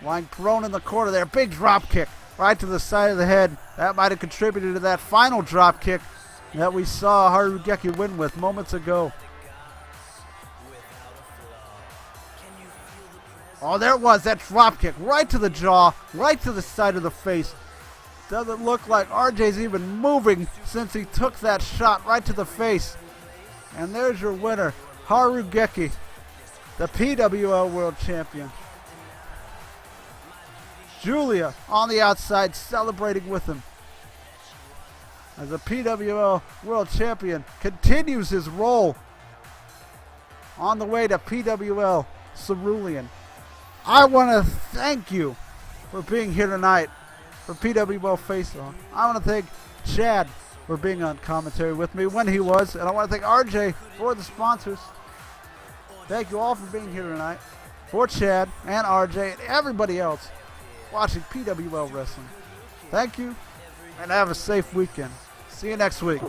lying prone in the corner there. Big drop kick right to the side of the head. That might have contributed to that final drop kick that we saw Harugeki win with moments ago. Oh, there it was, that drop kick right to the jaw, right to the side of the face. Doesn't look like RJ's even moving since he took that shot right to the face. And there's your winner, Harugeki, the PWL World Champion. Julia on the outside celebrating with him, as the PWL World Champion continues his role on the way to PWL Cerulean. I want to thank you for being here tonight for PWL Face Off. I want to thank Chad for being on commentary with me when he was, and I want to thank RJ for the sponsors. Thank you all for being here tonight. For Chad and RJ and everybody else watching PWL Wrestling. Thank you, and have a safe weekend. See you next week.